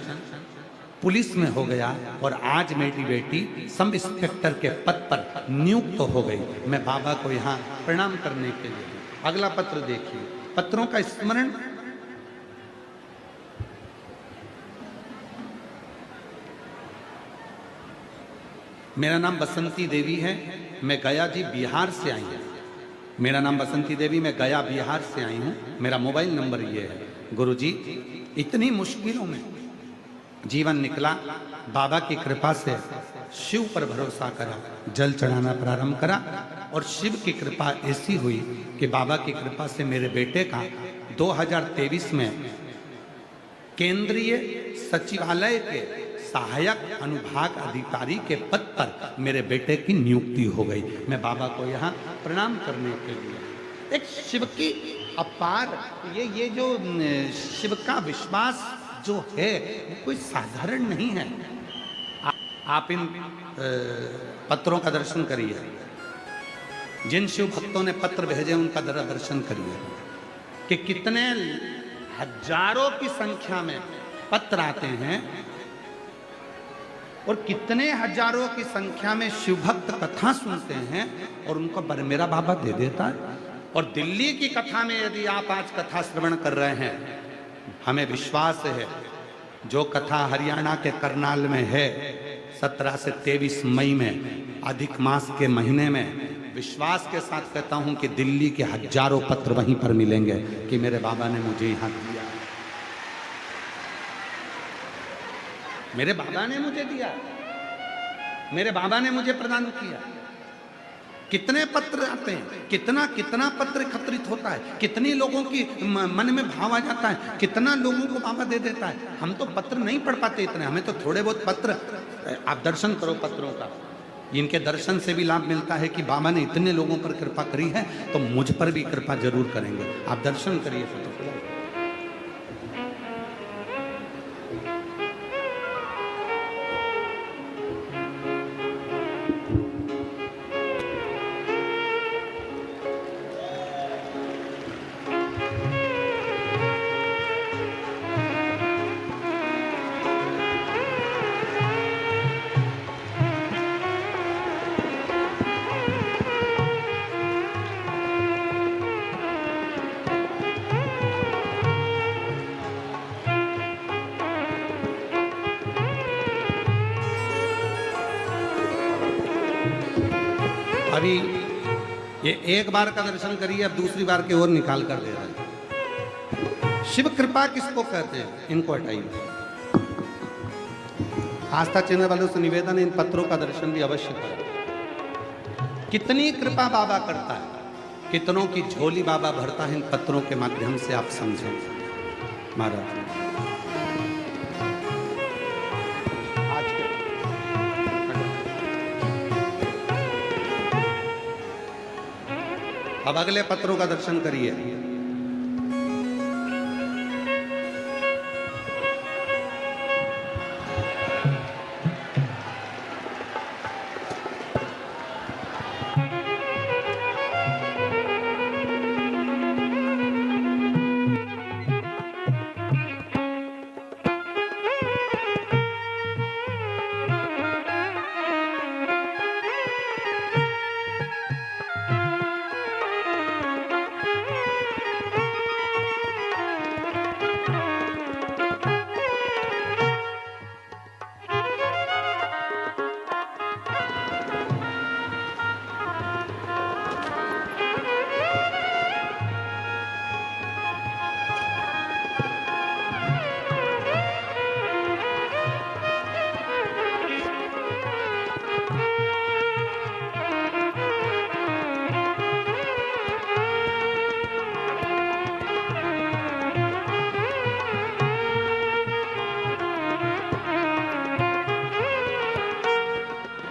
पुलिस में हो गया और आज मेरी बेटी सब इंस्पेक्टर के पद पर नियुक्त हो गई। मैं बाबा को यहाँ प्रणाम करने के लिए। अगला पत्र देखिए। पत्रों का स्मरण। मेरा नाम बसंती देवी है, मैं गया जी बिहार से आई हूँ। मेरा नाम बसंती देवी, मैं गया बिहार से आई हूँ। मेरा मोबाइल नंबर ये है। गुरुजी, इतनी मुश्किलों में जीवन निकला, बाबा की कृपा से शिव पर भरोसा करा, जल चढ़ाना प्रारंभ करा और शिव की कृपा ऐसी हुई कि बाबा की कृपा से मेरे बेटे का 2023 में केंद्रीय सचिवालय के सहायक अनुभाग अधिकारी के पद पर मेरे बेटे की नियुक्ति हो गई। मैं बाबा को यहाँ प्रणाम करने के लिए। एक शिव की अपार, ये जो शिव का विश्वास जो है वो कोई साधारण नहीं है। आप इन पत्रों का दर्शन करिए। जिन शिव भक्तों ने पत्र भेजे उनका दर्शन करिए कि कितने हजारों की संख्या में पत्र आते हैं और कितने हजारों की संख्या में शिव भक्त कथा सुनते हैं और उनको मेरा बाबा दे देता है। और दिल्ली की कथा में यदि आप आज कथा श्रवण कर रहे हैं, हमें विश्वास है जो कथा हरियाणा के करनाल में है 17 से 23 मई में अधिक मास के महीने में, विश्वास के साथ कहता हूं कि दिल्ली के हजारों पत्र वहीं पर मिलेंगे कि मेरे बाबा ने मुझे यहां दिया, मेरे बाबा ने मुझे दिया, मेरे बाबा ने मुझे प्रदान किया। कितने पत्र आते हैं, कितना कितना पत्र एकत्रित होता है, कितनी लोगों की मन में भाव आ जाता है, कितना लोगों को बाबा दे देता है। हम तो पत्र नहीं पढ़ पाते इतने, हमें तो थोड़े बहुत पत्र। आप दर्शन करो पत्रों का, इनके दर्शन से भी लाभ मिलता है कि बाबा ने इतने लोगों पर कृपा करी है तो मुझ पर भी कृपा जरूर करेंगे। आप दर्शन करिए पत्र। अभी ये एक बार का दर्शन करिए, अब दूसरी बार की ओर निकाल कर दे रहा है। शिव कृपा किसको कहते हैं, इनको हटाइए। आस्था चैनल वालों से निवेदन है, इन पत्रों का दर्शन भी अवश्य करें। कितनी कृपा बाबा करता है, कितनों की झोली बाबा भरता है, इन पत्रों के माध्यम से आप समझें महाराज। अब अगले पत्रों का दर्शन करिए।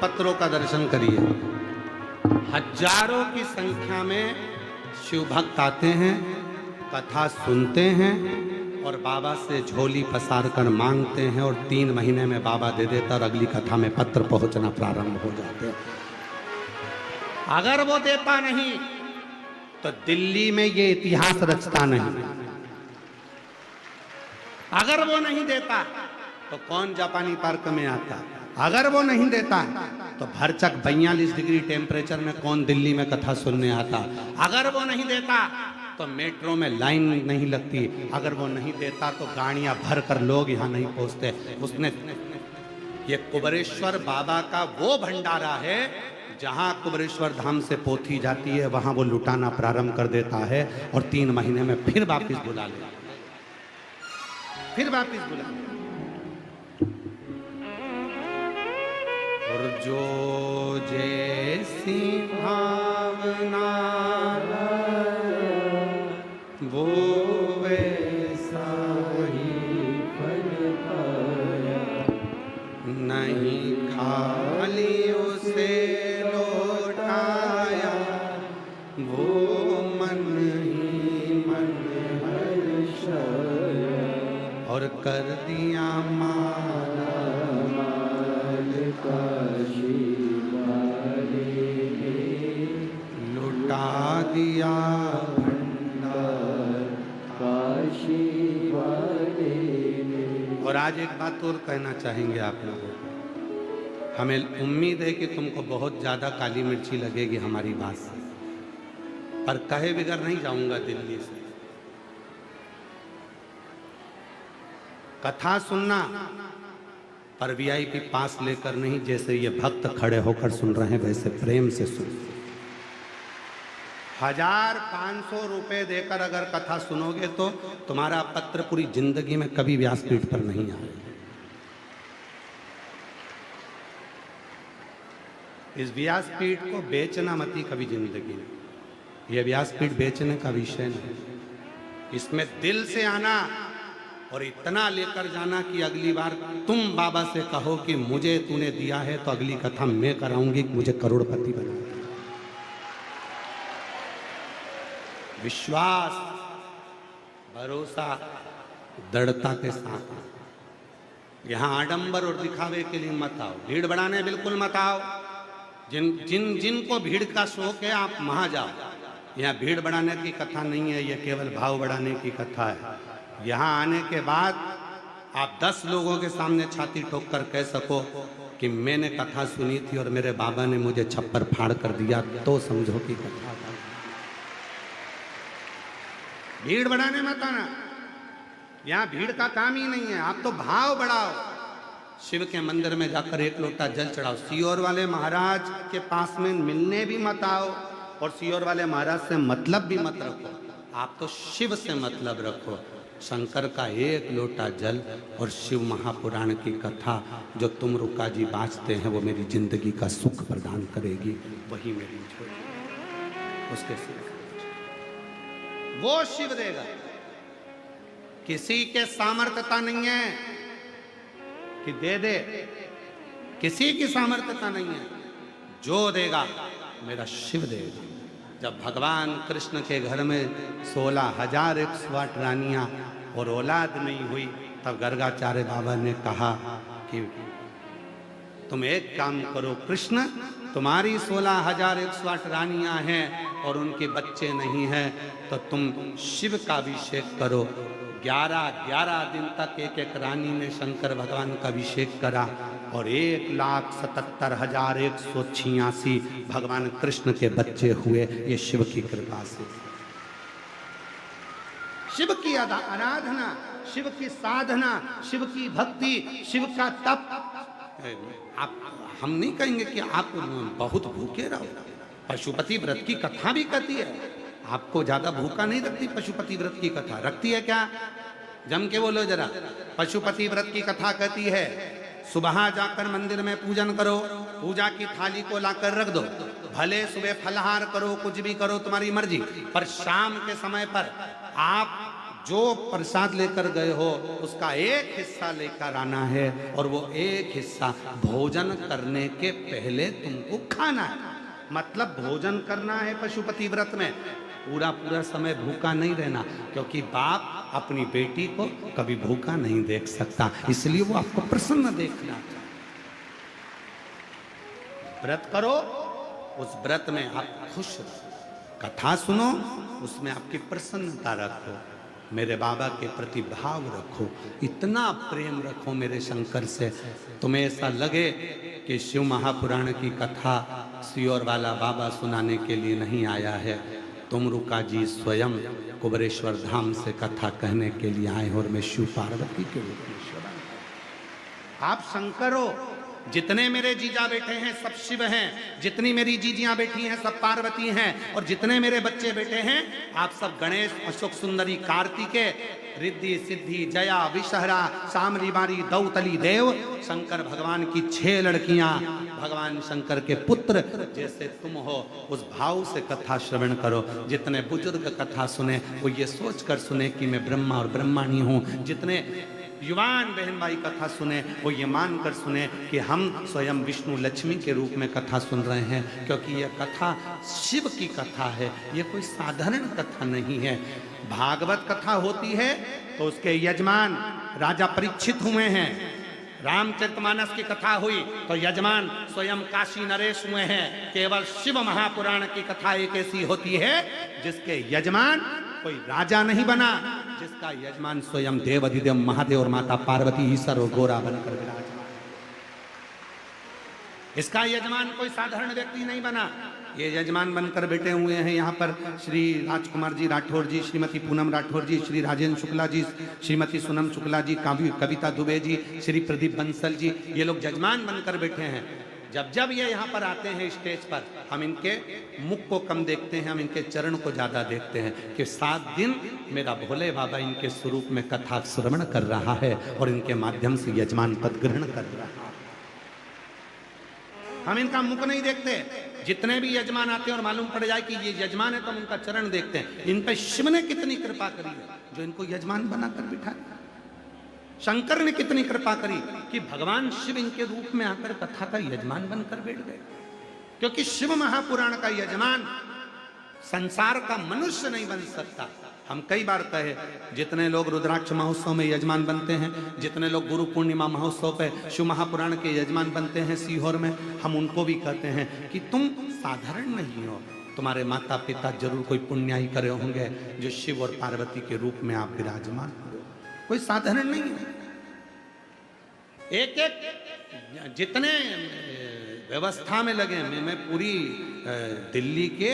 पत्रों का दर्शन करिए। हजारों की संख्या में शिव भक्त आते हैं, कथा सुनते हैं और बाबा से झोली पसार कर मांगते हैं, और 3 महीने में बाबा दे देता और अगली कथा में पत्र पहुंचना प्रारंभ हो जाते हैं। अगर वो देता नहीं तो दिल्ली में ये इतिहास रचता नहीं। अगर वो नहीं देता तो कौन जापानी पार्क में आता। अगर वो नहीं देता तो भरचक 42 डिग्री टेम्परेचर में कौन दिल्ली में कथा सुनने आता। अगर वो नहीं देता तो मेट्रो में लाइन नहीं लगती। अगर वो नहीं देता तो गाड़ियां भर कर लोग यहाँ नहीं पहुंचते। उसने ये कुबेरेश्वर बाबा का वो भंडारा है, जहां कुबेरेश्वर धाम से पोथी जाती है वहां वो लुटाना प्रारंभ कर देता है और 3 महीने में फिर वापिस बुला ले, फिर वापिस बुला ले। और जो जैसी भावना वो वैसा ही फल पाया, नहीं खाली उसे लौटाया, वो मन ही मन हर्षाया, और कर दिया माला काशी वाले ने लुटा दिया भंडार, काशी वाले ने। और आज एक बात और कहना चाहेंगे आप लोगों को। हमें उम्मीद है कि तुमको बहुत ज़्यादा काली मिर्ची लगेगी हमारी बात से, पर कहे बिगर नहीं जाऊंगा दिल्ली से। कथा सुनना पर वीआईपी पास लेकर नहीं, जैसे ये भक्त खड़े होकर सुन रहे हैं वैसे प्रेम से सुन। 1500 रुपए देकर अगर कथा सुनोगे तो तुम्हारा पत्र पूरी जिंदगी में कभी व्यासपीठ पर नहीं आएगा। इस व्यासपीठ को बेचना मत ही कभी जिंदगी में। यह व्यासपीठ बेचने का विषय नहीं, इसमें दिल से आना और इतना लेकर जाना कि अगली बार तुम बाबा से कहो कि मुझे तूने दिया है तो अगली कथा मैं कराऊंगी, मुझे करोड़पति बना। विश्वास, भरोसा, दृढ़ता के साथ। यहाँ आडंबर और दिखावे के लिए मत आओ, भीड़ बढ़ाने बिल्कुल मत आओ। जिनको भीड़ का शौक है आप वहां जाओ। यहाँ भीड़ बढ़ाने की कथा नहीं है, यह केवल भाव बढ़ाने की कथा है। यहाँ आने के बाद आप 10 लोगों के सामने छाती ठोक कर कह सको कि मैंने कथा सुनी थी और मेरे बाबा ने मुझे छप्पर फाड़ कर दिया, तो समझो कि कथा था। भीड़ बढ़ाने मत आना, यहाँ भीड़ का काम ही नहीं है। आप तो भाव बढ़ाओ, शिव के मंदिर में जाकर एक लोटा जल चढ़ाओ। सीहोर वाले महाराज के पास में मिलने भी मत आओ और सीहोर वाले महाराज से मतलब भी मत रखो। आप तो शिव से मतलब रखो। शंकर का एक लोटा जल और शिव महापुराण की कथा जो तुम रुका जी बाँचते हैं वो मेरी जिंदगी का सुख प्रदान करेगी, वही मेरी छोड़। उसके सिवा वो शिव देगा। किसी के सामर्थ्यता नहीं है कि दे दे, किसी की सामर्थ्यता नहीं है। जो देगा मेरा शिव देगा। जब भगवान कृष्ण के घर में 16,108 रानियां और औलाद नहीं हुई, तब गर्गाचार्य बाबा ने कहा कि तुम एक काम करो कृष्ण, तुम्हारी 16,108 रानियां हैं और उनके बच्चे नहीं हैं, तो तुम शिव का अभिषेक करो। 11 दिन तक एक रानी ने शंकर भगवान का अभिषेक करा और 1,77,186 भगवान कृष्ण के बच्चे हुए। ये शिव की कृपा से। शिव की आराधना, शिव की साधना, शिव की भक्ति, शिव का तप। आप हम नहीं कहेंगे कि आप बहुत भूखे रहो। पशुपति व्रत की कथा भी कहती है। आपको ज्यादा भूखा नहीं रखती पशुपति व्रत की कथा। रखती है क्या? जम के बोलो जरा। पशुपति व्रत की कथा कहती है सुबह जाकर मंदिर में पूजन करो, पूजा की थाली को लाकर रख दो, भले सुबह फलहार करो, कुछ भी करो तुम्हारी मर्जी, पर शाम के समय पर आप जो प्रसाद लेकर गए हो उसका एक हिस्सा लेकर आना है और वो एक हिस्सा भोजन करने के पहले तुमको खाना है। मतलब भोजन करना है पशुपति व्रत में। पूरा समय भूखा नहीं रहना, क्योंकि बाप अपनी बेटी को कभी भूखा नहीं देख सकता, इसलिए वो आपको प्रसन्न देखना चाहता। व्रत करो, उस व्रत में आप खुश रहो, कथा सुनो, उसमें आपकी प्रसन्नता रखो, मेरे बाबा के प्रति भाव रखो, इतना प्रेम रखो मेरे शंकर से, तुम्हें ऐसा लगे कि शिव महापुराण की कथा सीहोर वाला बाबा सुनाने के लिए नहीं आया है। तुम रुका जी स्वयं कुबरेश्वर धाम से कथा कहने के लिए आए और मैं शिव पार्वती के रूप में शिव। आप शंकर हो। जितने मेरे जीजा बैठे हैं सब शिव हैं, जितनी मेरी जीजियां बैठी हैं सब पार्वती हैं, और जितने मेरे बच्चे बैठे हैं आप सब गणेश, अशोक सुंदरी, कार्तिकेय, रिद्धि, सिद्धि, जया, विषहरा, सामरी बारी, दौतली देव, शंकर भगवान की 6 लड़कियां, भगवान शंकर के पुत्र जैसे तुम हो। उस भाव से कथा श्रवण करो। जितने बुजुर्ग कथा सुने वो ये सोच कर सुने कि मैं ब्रह्मा और ब्रह्माणी हूँ। जितने युवान बहन भाई कथा सुने वो ये मान कर सुने कि हम स्वयं विष्णु लक्ष्मी के रूप में कथा सुन रहे हैं, क्योंकि यह कथा शिव की कथा है, ये कोई साधारण कथा नहीं है। भागवत कथा होती है तो उसके यजमान राजा परीक्षित हुए हैं। रामचरितमानस की कथा हुई तो यजमान स्वयं काशी नरेश हुए हैं। केवल शिव महापुराण की कथा एक ऐसी होती है जिसके यजमान कोई राजा नहीं बना, जिसका यजमान स्वयं देव अधिदेव महादेव और माता पार्वती ईश्वर और गोरा बनकर विराजमान। इसका यजमान कोई साधारण व्यक्ति नहीं बना। ये यजमान बनकर बैठे हुए हैं यहाँ पर श्री राजकुमार जी राठौर जी, श्रीमती पूनम राठौर जी, श्री राजेंद्र शुक्ला जी, श्रीमती सोनम शुक्ला जी, कविता दुबे जी, श्री प्रदीप बंसल जी, ये लोग यजमान बनकर बैठे हैं। जब ये यहाँ पर आते हैं स्टेज पर, हम इनके मुख को कम देखते हैं, हम इनके चरण को ज्यादा देखते हैं कि 7 दिन मेरा भोले बाबा इनके स्वरूप में कथा श्रवण कर रहा है और इनके माध्यम से यजमान पद ग्रहण कर रहा है। हम इनका मुख नहीं देखते। जितने भी यजमान आते हैं और मालूम पड़ जाए कि ये यजमान है तो हम उनका चरण देखते हैं। इन पर शिव ने कितनी कृपा करी है जो इनको यजमान बनाकर बिठाया। शंकर ने कितनी कृपा करी कि भगवान शिव इनके रूप में आकर कथा का यजमान बनकर बैठ गए। क्योंकि शिव महापुराण का यजमान संसार का मनुष्य नहीं बन सकता। हम कई बार कहे, जितने लोग रुद्राक्ष महोत्सव में यजमान बनते हैं, जितने लोग गुरु पूर्णिमा महोत्सव पे शिव महापुराण के यजमान बनते हैं सीहोर में, हम उनको भी कहते हैं कि तुम साधारण नहीं हो, तुम्हारे माता पिता जरूर कोई पुण्याई करे होंगे जो शिव और पार्वती के रूप में आप विराजमान हो। कोई साधारण नहीं है। एक जितने व्यवस्था में लगे। मैं पूरी दिल्ली के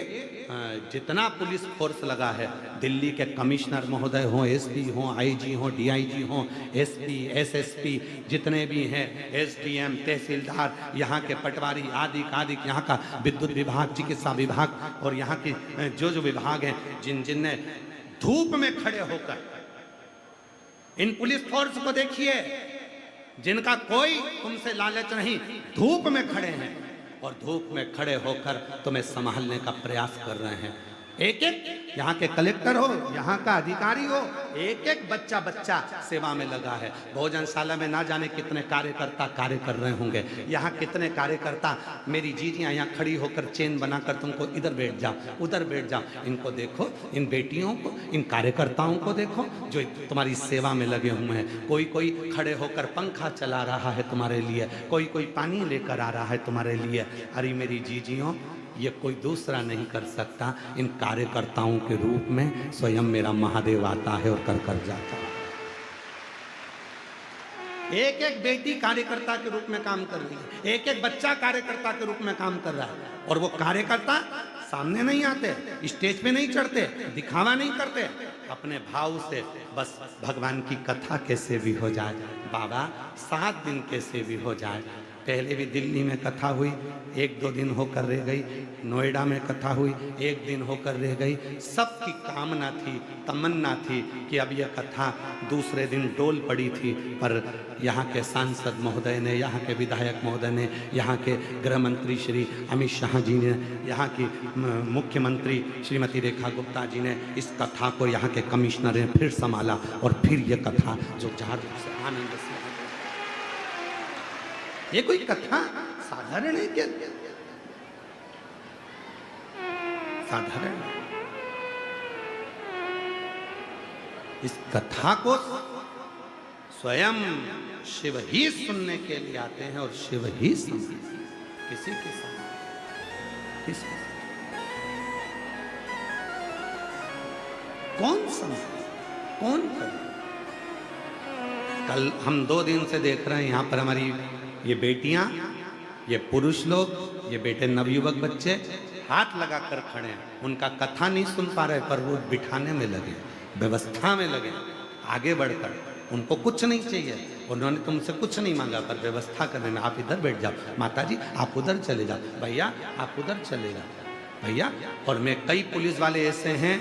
जितना पुलिस फोर्स लगा है, दिल्ली के कमिश्नर महोदय हों, एसपी हों, आईजी हों, डीआईजी हों, एसपी, एसएसपी, जितने भी हैं, एसडीएम, तहसीलदार, यहाँ के पटवारी आदि आदि, यहाँ का विद्युत विभाग, चिकित्सा विभाग और यहाँ की जो जो विभाग हैं, जिनने धूप में खड़े होकर इन पुलिस फोर्स को देखिए, जिनका कोई तुमसे लालच नहीं, धूप में खड़े हैं और धूप में खड़े होकर तुम्हें संभालने का प्रयास कर रहे हैं। एक एक यहाँ के कलेक्टर हो, यहाँ का अधिकारी हो, एक एक बच्चा बच्चा सेवा में लगा है। भोजनशाला में ना जाने कितने कार्यकर्ता कार्य कर रहे होंगे, यहाँ कितने कार्यकर्ता, मेरी जीजियाँ यहाँ खड़ी होकर चेन बनाकर तुमको इधर बैठ जाओ, उधर बैठ जाओ। इनको देखो, इन बेटियों को, इन कार्यकर्ताओं को देखो जो तुम्हारी सेवा में लगे हुए हैं। कोई कोई खड़े होकर पंखा चला रहा है तुम्हारे लिए, कोई कोई पानी लेकर आ रहा है तुम्हारे लिए। अरे मेरी जीजियों, ये कोई दूसरा नहीं कर सकता। इन कार्यकर्ताओं के रूप में स्वयं मेरा महादेव आता है और कर कर जाता है। एक एक बेटी कार्यकर्ता के रूप में काम कर रही है, एक एक बच्चा कार्यकर्ता के रूप में काम कर रहा है। और वो कार्यकर्ता सामने नहीं आते, स्टेज पे नहीं चढ़ते, दिखावा नहीं करते, अपने भाव से बस भगवान की कथा कैसे भी हो जाए, बाबा 7 दिन कैसे भी हो जाए। पहले भी दिल्ली में कथा हुई, 1-2 दिन होकर रह गई, नोएडा में कथा हुई, 1 दिन होकर रह गई। सबकी कामना थी, तमन्ना थी कि अब यह कथा दूसरे दिन डोल पड़ी थी, पर यहाँ के सांसद महोदय ने, यहाँ के विधायक महोदय ने, यहाँ के गृह मंत्री श्री अमित शाह जी ने, यहाँ की मुख्यमंत्री श्रीमती रेखा गुप्ता जी ने इस कथा को यहाँ के कमिश्नर ने फिर संभाला और फिर यह कथा जो झाड़ से आनंद से, ये कोई कथा साधारण है क्या? साधारण इस कथा को स्वयं शिव ही सुनने के लिए आते हैं और शिव ही सुनते हैं। किसी के साथ किसी कौन समझे, कौन करे? कल हम 2 दिन से देख रहे हैं यहाँ पर हमारी ये बेटियां, ये पुरुष लोग, ये बेटे नवयुवक बच्चे हाथ लगाकर खड़े हैं। उनका कथा नहीं सुन पा रहे, पर वो बिठाने में लगे, व्यवस्था में लगे, आगे बढ़कर। उनको कुछ नहीं चाहिए, उन्होंने तुमसे कुछ नहीं मांगा, पर व्यवस्था करने में। आप इधर बैठ जाओ, माता जी आप उधर चले जाओ, भैया आप उधर चले जाओ, भैया। और मैं कई पुलिस वाले ऐसे हैं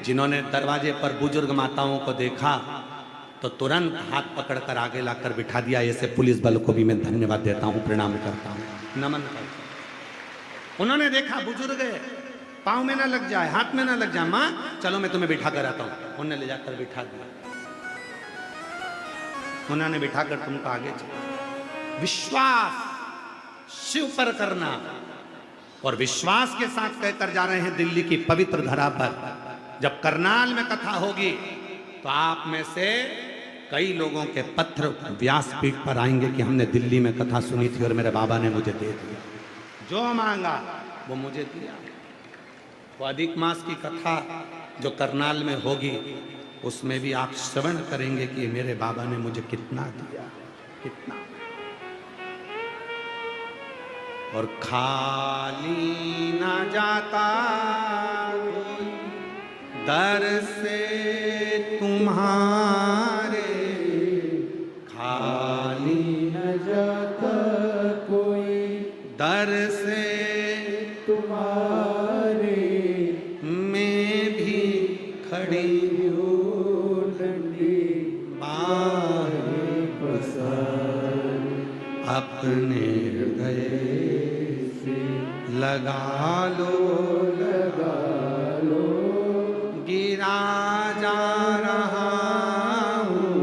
जिन्होंने दरवाजे पर बुजुर्ग माताओं को देखा तो तुरंत हाथ पकड़कर आगे लाकर बिठा दिया। ऐसे पुलिस बल को भी मैं धन्यवाद देता हूं, प्रणाम करता हूं, नमन करता हूं। उन्होंने देखा बुजुर्ग है, पाँव में ना लग जाए, हाथ में ना लग जाए, माँ चलो मैं तुम्हें बिठा कर आता हूं। उन्होंने ले जाकर बिठा दिया, उन्होंने बिठाकर तुमको आगे चला। विश्वास शिव पर करना, और विश्वास के साथ कहकर जा रहे हैं दिल्ली की पवित्र धरा पर। जब करनाल में कथा होगी तो आप में से कई लोगों के पत्र व्यासपीठ पर आएंगे कि हमने दिल्ली में कथा सुनी थी और मेरे बाबा ने मुझे दे दिया, जो मांगा वो मुझे दिया। वो अधिक मास की कथा जो करनाल में होगी, उसमें भी आप श्रवण करेंगे कि मेरे बाबा ने मुझे कितना दिया, कितना। और खाली ना जाता दर से तुम्हारे, खाली न जाता कोई दर से तुम्हारे, मैं भी खड़ी हूँ डंडी बाहें पसार, अपने हृदय से लगा लो, लगा लो, गिरा जा रहा हूँ,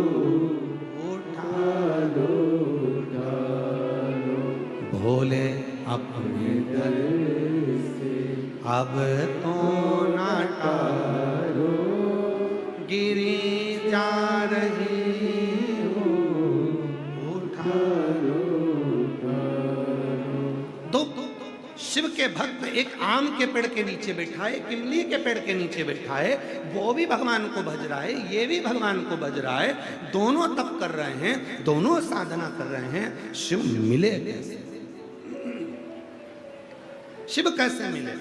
उठा लो, उठा लो, भोले अपने दर से अब तो ना टालो, गिरी जा रही हूँ, उठा लो, उठा लो। दो शिव के भक्त एक आम के पेड़ के नीचे बैठा है, इमली के पेड़ के नीचे बैठा है, वो भी भगवान को भज रहा है, ये भी भगवान को भज रहा है। दोनों तप कर रहे हैं, दोनों साधना कर रहे हैं। शिव मिले कैसे? शिव कैसे मिले?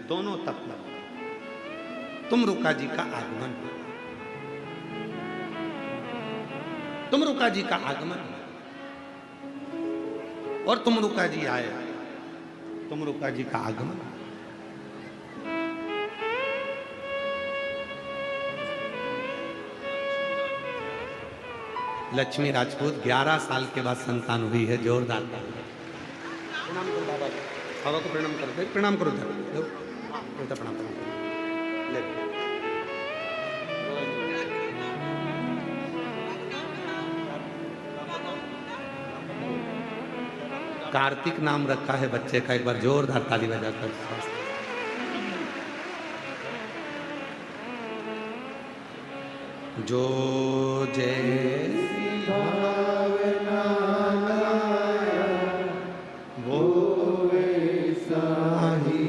दोनों तप लगा। तुमरुका जी का आगमन, तुमरुका जी का आगमन, और तुमरुका जी आए, तुमरुका जी का आगमन। लक्ष्मी राजपूत 11 साल के बाद संतान हुई है, जोरदार प्रणाम करो बाबा, बाबा को प्रणाम करो, प्रणाम करो, प्रणाम करो, ले कार्तिक नाम रखा है बच्चे का, एक बार जोरदार ताली बजाकर। जो जैसी भावना लाया, वो वैसा ही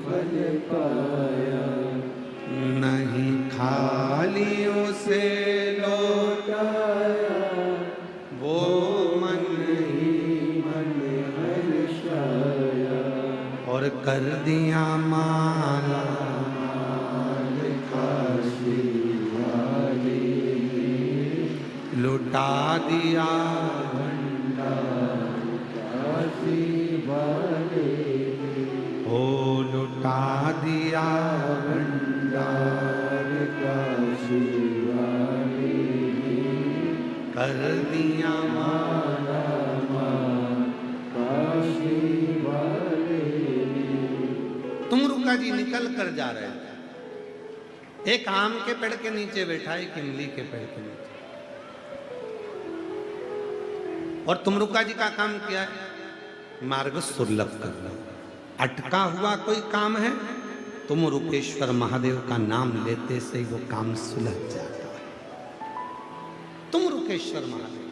फल पाया। नहीं खाली उसे लौटाया, वो मन ही मन हर्षाया। और कर दिया माला माल काशी वाले लुटा दिया भंडार काशी वाले हो, लुटा दिया भंडार काशी वाले कर दिया माला माल काशी वाले। तुमरुका जी निकल कर जा रहे थे, एक आम के पेड़ के नीचे बैठा, एक इमली के पेड़ के नीचे, और तुमरुका जी का काम क्या है? मार्ग सुलभ करना। अटका हुआ कोई काम है, तुमरुकेश्वर महादेव का नाम लेते से वो काम सुलझ जाता है। तुमरुकेश्वर महादेव,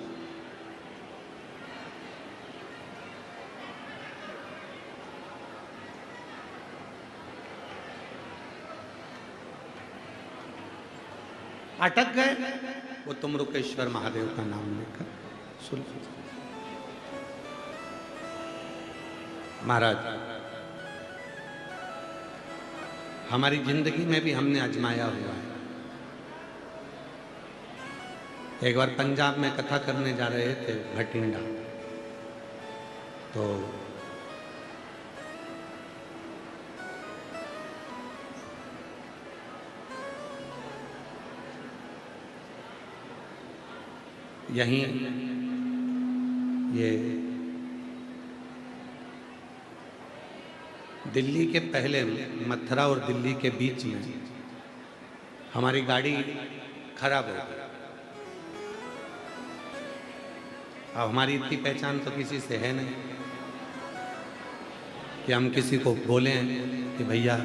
अटक गए, वो तुमरुकेश्वर महादेव का नाम लेकर सुलझ। महाराज, हमारी जिंदगी में भी हमने आजमाया हुआ है। एक बार पंजाब में कथा करने जा रहे थे भटिंडा, तो यहीं ये दिल्ली के पहले मथुरा और दिल्ली के बीच में हमारी गाड़ी खराब हो गई। अब हमारी इतनी पहचान तो किसी से है नहीं कि हम किसी को बोलें कि भैया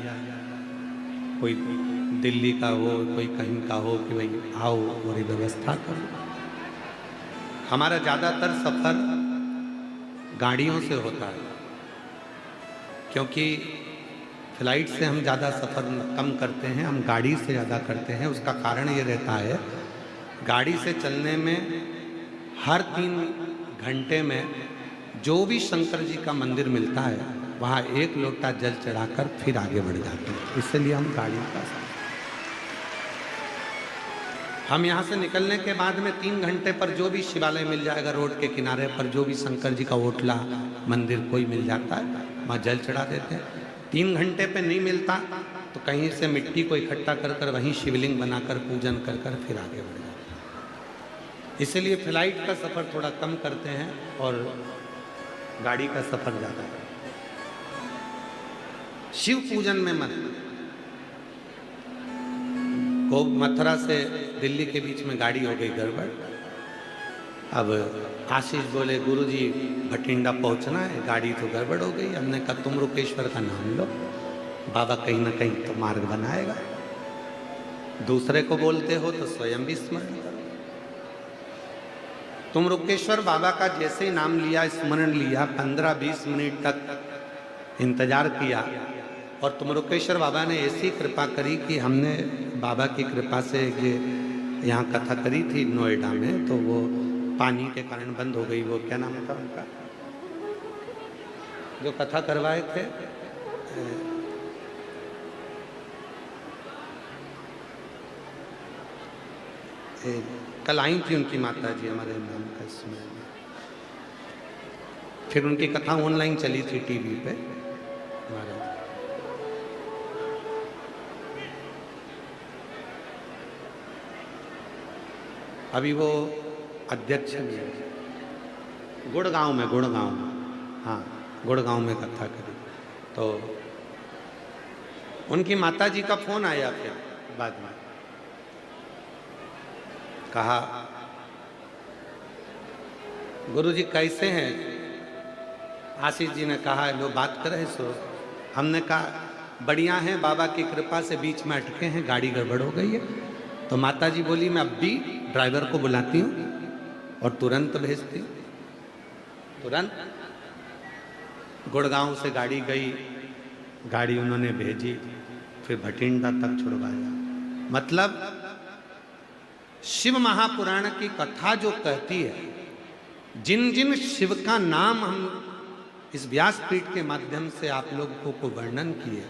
कोई दिल्ली का हो, कोई कहीं का हो, कि भाई आओ और व्यवस्था करो। हमारा ज़्यादातर सफ़र गाड़ियों से होता है, क्योंकि फ्लाइट से हम ज़्यादा सफ़र कम करते हैं, हम गाड़ी से ज़्यादा करते हैं। उसका कारण ये रहता है, गाड़ी से चलने में हर 3 घंटे में जो भी शंकर जी का मंदिर मिलता है, वहाँ 1 लोटा जल चढ़ाकर फिर आगे बढ़ जाते हैं। इसलिए हम गाड़ी का हम यहाँ से निकलने के बाद में 3 घंटे पर जो भी शिवालय मिल जाएगा, रोड के किनारे पर जो भी शंकर जी का ओटला मंदिर कोई मिल जाता है, वहाँ जल चढ़ा देते हैं। 3 घंटे पे नहीं मिलता तो कहीं से मिट्टी को इकट्ठा कर कर वहीं शिवलिंग बनाकर पूजन कर कर फिर आगे बढ़ जाते हैं। इसलिए फ्लाइट का सफ़र थोड़ा कम करते हैं और गाड़ी का सफ़र ज़्यादा करते हैं। शिव पूजन में मन को मथुरा से दिल्ली के बीच में गाड़ी हो गई गड़बड़। अब आशीष बोले, गुरुजी भटिंडा पहुंचना है, गाड़ी तो गड़बड़ हो गई। हमने कहा तुमरुकेश्वर का नाम लो, बाबा कहीं ना कहीं तो मार्ग बनाएगा। दूसरे को बोलते हो तो स्वयं भी स्मरण करो। तुमरुकेश्वर बाबा का जैसे ही नाम लिया, स्मरण लिया, 15-20 मिनट तक इंतजार किया और तुमरुकेश्वर बाबा ने ऐसी कृपा करी कि हमने बाबा की कृपा से ये यहाँ कथा करी थी नोएडा में, तो वो पानी के कारण बंद हो गई। वो क्या नाम था उनका, जो कथा करवाए थे, कल आई थी उनकी माता जी हमारे नाम का इसमें, फिर उनकी कथा ऑनलाइन चली थी टीवी पे हमारे। अभी वो अध्यक्ष भी है गुड़गांव में, हाँ गुड़गांव में कथा करी। तो उनकी माता जी का फोन आया फिर बाद में, कहा गुरुजी कैसे हैं? आशीष जी ने कहा लो बात करे सो। हमने कहा बढ़िया हैं, बाबा की कृपा से बीच में अटके हैं, गाड़ी गड़बड़ हो गई है। तो माता जी बोली मैं अब भी ड्राइवर को बुलाती हूँ और तुरंत भेजती हूँ। तुरंत गुड़गांव से गाड़ी गई, गाड़ी उन्होंने भेजी, फिर भटिंडा तक छुड़वाया। मतलब शिव महापुराण की कथा जो कहती है, जिन जिन शिव का नाम हम इस व्यासपीठ के माध्यम से आप लोगों को वर्णन किए,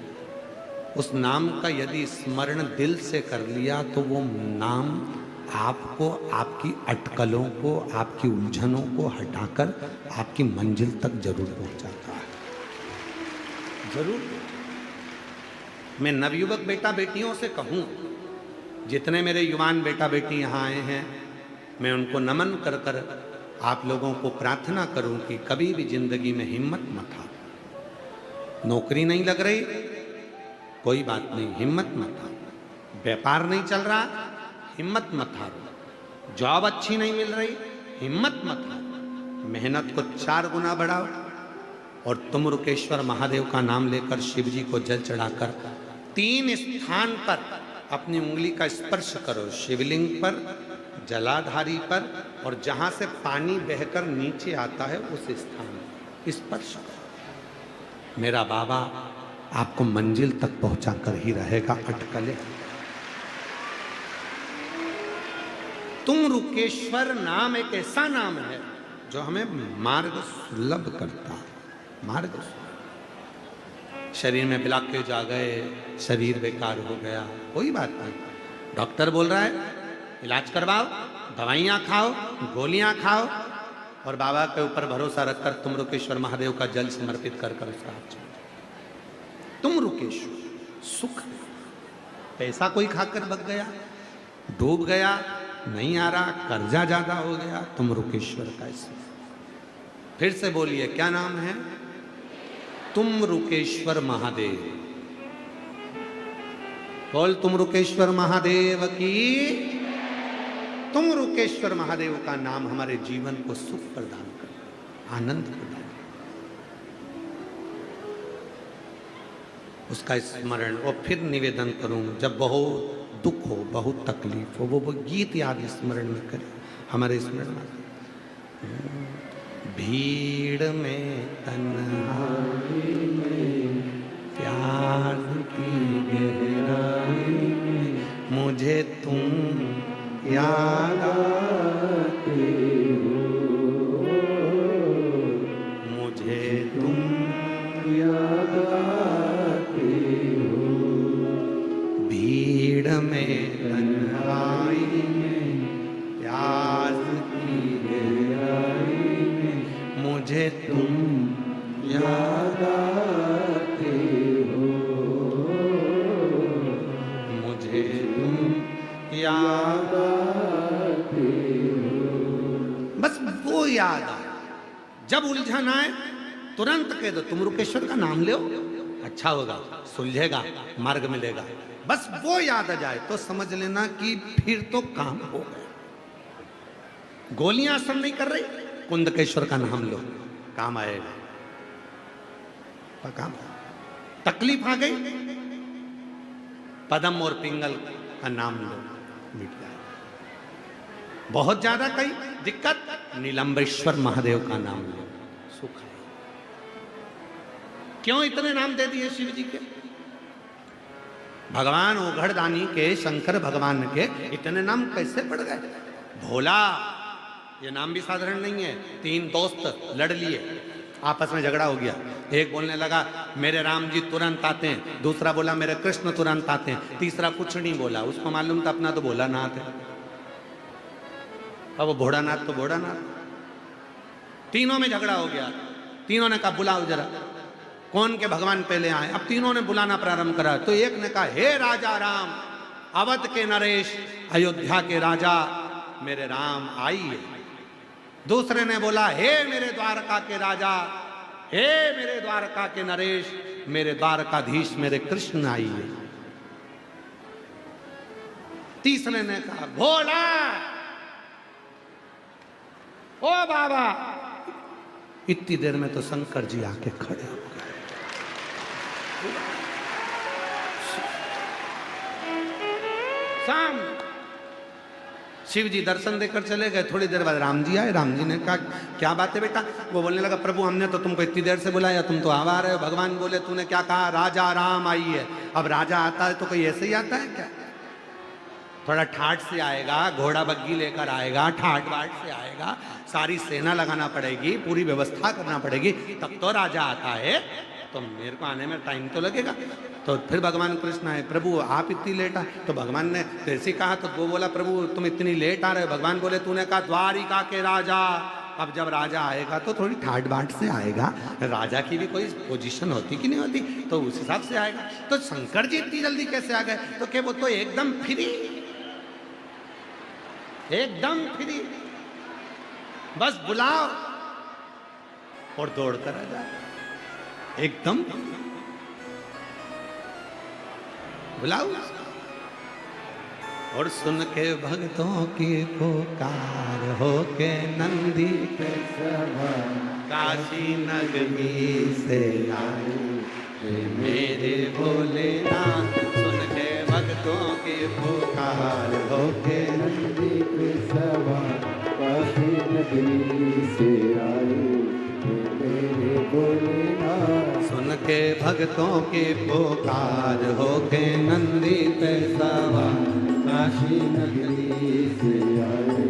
उस नाम का यदि स्मरण दिल से कर लिया तो वो नाम आपको, आपकी अटकलों को, आपकी उलझनों को हटाकर आपकी मंजिल तक जरूर पहुंचाता है, जरूर। मैं नवयुवक बेटा बेटियों से कहूँ, जितने मेरे युवान बेटा बेटी यहाँ आए हैं, मैं उनको नमन कर कर आप लोगों को प्रार्थना करूं कि कभी भी जिंदगी में हिम्मत मत हारो। नौकरी नहीं लग रही, कोई बात नहीं, हिम्मत मत हारो। व्यापार नहीं चल रहा, हिम्मत मत हारो। जॉब अच्छी नहीं मिल रही, हिम्मत मत हारो। मेहनत को 4 गुना बढ़ाओ और तुम रुकेश्वर महादेव का नाम लेकर शिव जी को जल चढ़ाकर 3 स्थान पर अपनी उंगली का स्पर्श करो। शिवलिंग पर, जलाधारी पर, और जहां से पानी बहकर नीचे आता है उस स्थान स्पर्श करो। मेरा बाबा आपको मंजिल तक पहुंचा कर ही रहेगा। अटकले तुम रुकेश्वर नाम एक ऐसा नाम है जो हमें मार्ग सुलभ करता है, मार्ग सुलभ। शरीर में ब्लॉकेज आ गए, शरीर बेकार हो गया, कोई बात नहीं, डॉक्टर बोल रहा है इलाज करवाओ, दवाइयाँ खाओ, गोलियाँ खाओ, और बाबा के ऊपर भरोसा रखकर तुम रुकेश्वर महादेव का जल समर्पित कर कर उसका हाथ छोड़ो। तुम रुकेश्वर, सुख। पैसा कोई खाकर भग गया, डूब गया, नहीं आ रहा, कर्जा ज्यादा हो गया, तुम रुकेश्वर का इसमें। फिर से बोलिए क्या नाम है? तुम रुकेश्वर महादेव। बोल तुम रुकेश्वर महादेव की। तुम रुकेश्वर महादेव का नाम हमारे जीवन को सुख प्रदान कर, आनंद प्रदान कर, उसका स्मरण। और फिर निवेदन करूं, जब बहुत दुख हो, बहुत तकलीफ हो, वो गीत याद स्मरण में करें, हमारे स्मरण में। भीड़ में तन्हाई में, प्यार की गहराई में, मुझे तुम याद आते हो, मुझे तुम याद आते हो। भीड़ में तन्हाई में, प्यास की गहराई में, मुझे तुम याद आते हो, मुझे तुम याद आते हो। बस वो याद आए, जब उलझन आए तुरंत कह दो तुम रुकेश्वर का नाम लो, अच्छा होगा, सुलझेगा, मार्ग मिलेगा। बस वो याद आ जाए तो समझ लेना कि फिर तो काम हो गया। गोलियां असर नहीं कर रही, कुंदकेश्वर का नाम लो, काम आएगा, काम। तकलीफ आ गई, पदम और पिंगल का नाम लो, मिट जाए। बहुत ज्यादा कई दिक्कत, नीलंबेश्वर महादेव का नाम लो, सुख है। क्यों इतने नाम दे दिए शिव जी के? भगवान ओघड़दानी के, शंकर भगवान के इतने नाम कैसे पड़ गए? भोला, ये नाम भी साधारण नहीं है। 3 दोस्त लड़ लिए, आपस में झगड़ा हो गया। एक बोलने लगा मेरे राम जी तुरंत आते हैं, दूसरा बोला मेरे कृष्ण तुरंत आते हैं, तीसरा कुछ नहीं बोला। उसको मालूम था अपना तो भोलानाथ है, अब वो भोड़ानाथ तो भोड़ानाथ। तीनों में झगड़ा हो गया। तीनों ने कहा बुलाओ जरा, कौन के भगवान पहले आए। अब तीनों ने बुलाना प्रारंभ करा। तो एक ने कहा हे राजा राम, अवध के नरेश, अयोध्या के राजा मेरे राम आइए। दूसरे ने बोला हे मेरे द्वारका के राजा, हे मेरे द्वारका के नरेश, मेरे द्वारकाधीश मेरे कृष्ण आइए। तीसरे ने कहा भोला, ओ बाबा। इतनी देर में तो शंकर जी आके खड़े हो गए। शाम शिव जी दर्शन देकर चले गए। थोड़ी देर बाद राम जी आए। राम जी ने कहा क्या बात है बेटा। वो बोलने लगा प्रभु हमने तो तुमको इतनी देर से बुलाया, तुम तो आवा रहे हो। भगवान बोले तूने क्या कहा, राजा राम आइए। अब राजा आता है तो कोई ऐसे ही आता है क्या, थोड़ा ठाट से आएगा, घोड़ा बग्गी लेकर आएगा, ठाट बाट से आएगा, सारी सेना लगाना पड़ेगी, पूरी व्यवस्था करना पड़ेगी, तब तो राजा आता है। तो मेरे को आने में टाइम तो लगेगा। तो फिर भगवान कृष्ण आए, प्रभु आप इतनी लेट आए। तो भगवान ने कैसे कहा, तो वो बोला प्रभु तुम इतनी लेट आ रहे हो। भगवान बोले तूने कहा द्वारिका के राजा। अब जब राजा आएगा तो थोड़ी ठाट बाट से आएगा, राजा की भी कोई पोजीशन होती कि नहीं होती, तो उस हिसाब से आएगा। तो शंकर जी इतनी जल्दी कैसे आ गए, तो क्या वो तो एकदम फ्री, एकदम फ्री, बस बुलाओ और दौड़ कर आ जाए, एकदम बुलाओ। और सुन के भक्तों की पुकार हो के नंदी पे सवार, काशी नगरी से आए मेरे भोलेनाथ। सुन के भक्तों की पुकार हो के नंदी पे सवार, काशी नगरी से आए मेरे भोलेनाथ। सुन के भक्तों की पुकार हो के नंदी पे सवार, काशी नगरी से आए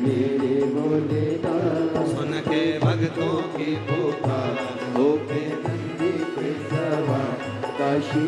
मेरे भोलेनाथ। सुन के भक्तों की पुकार हो के नंदी पे सवार, काशी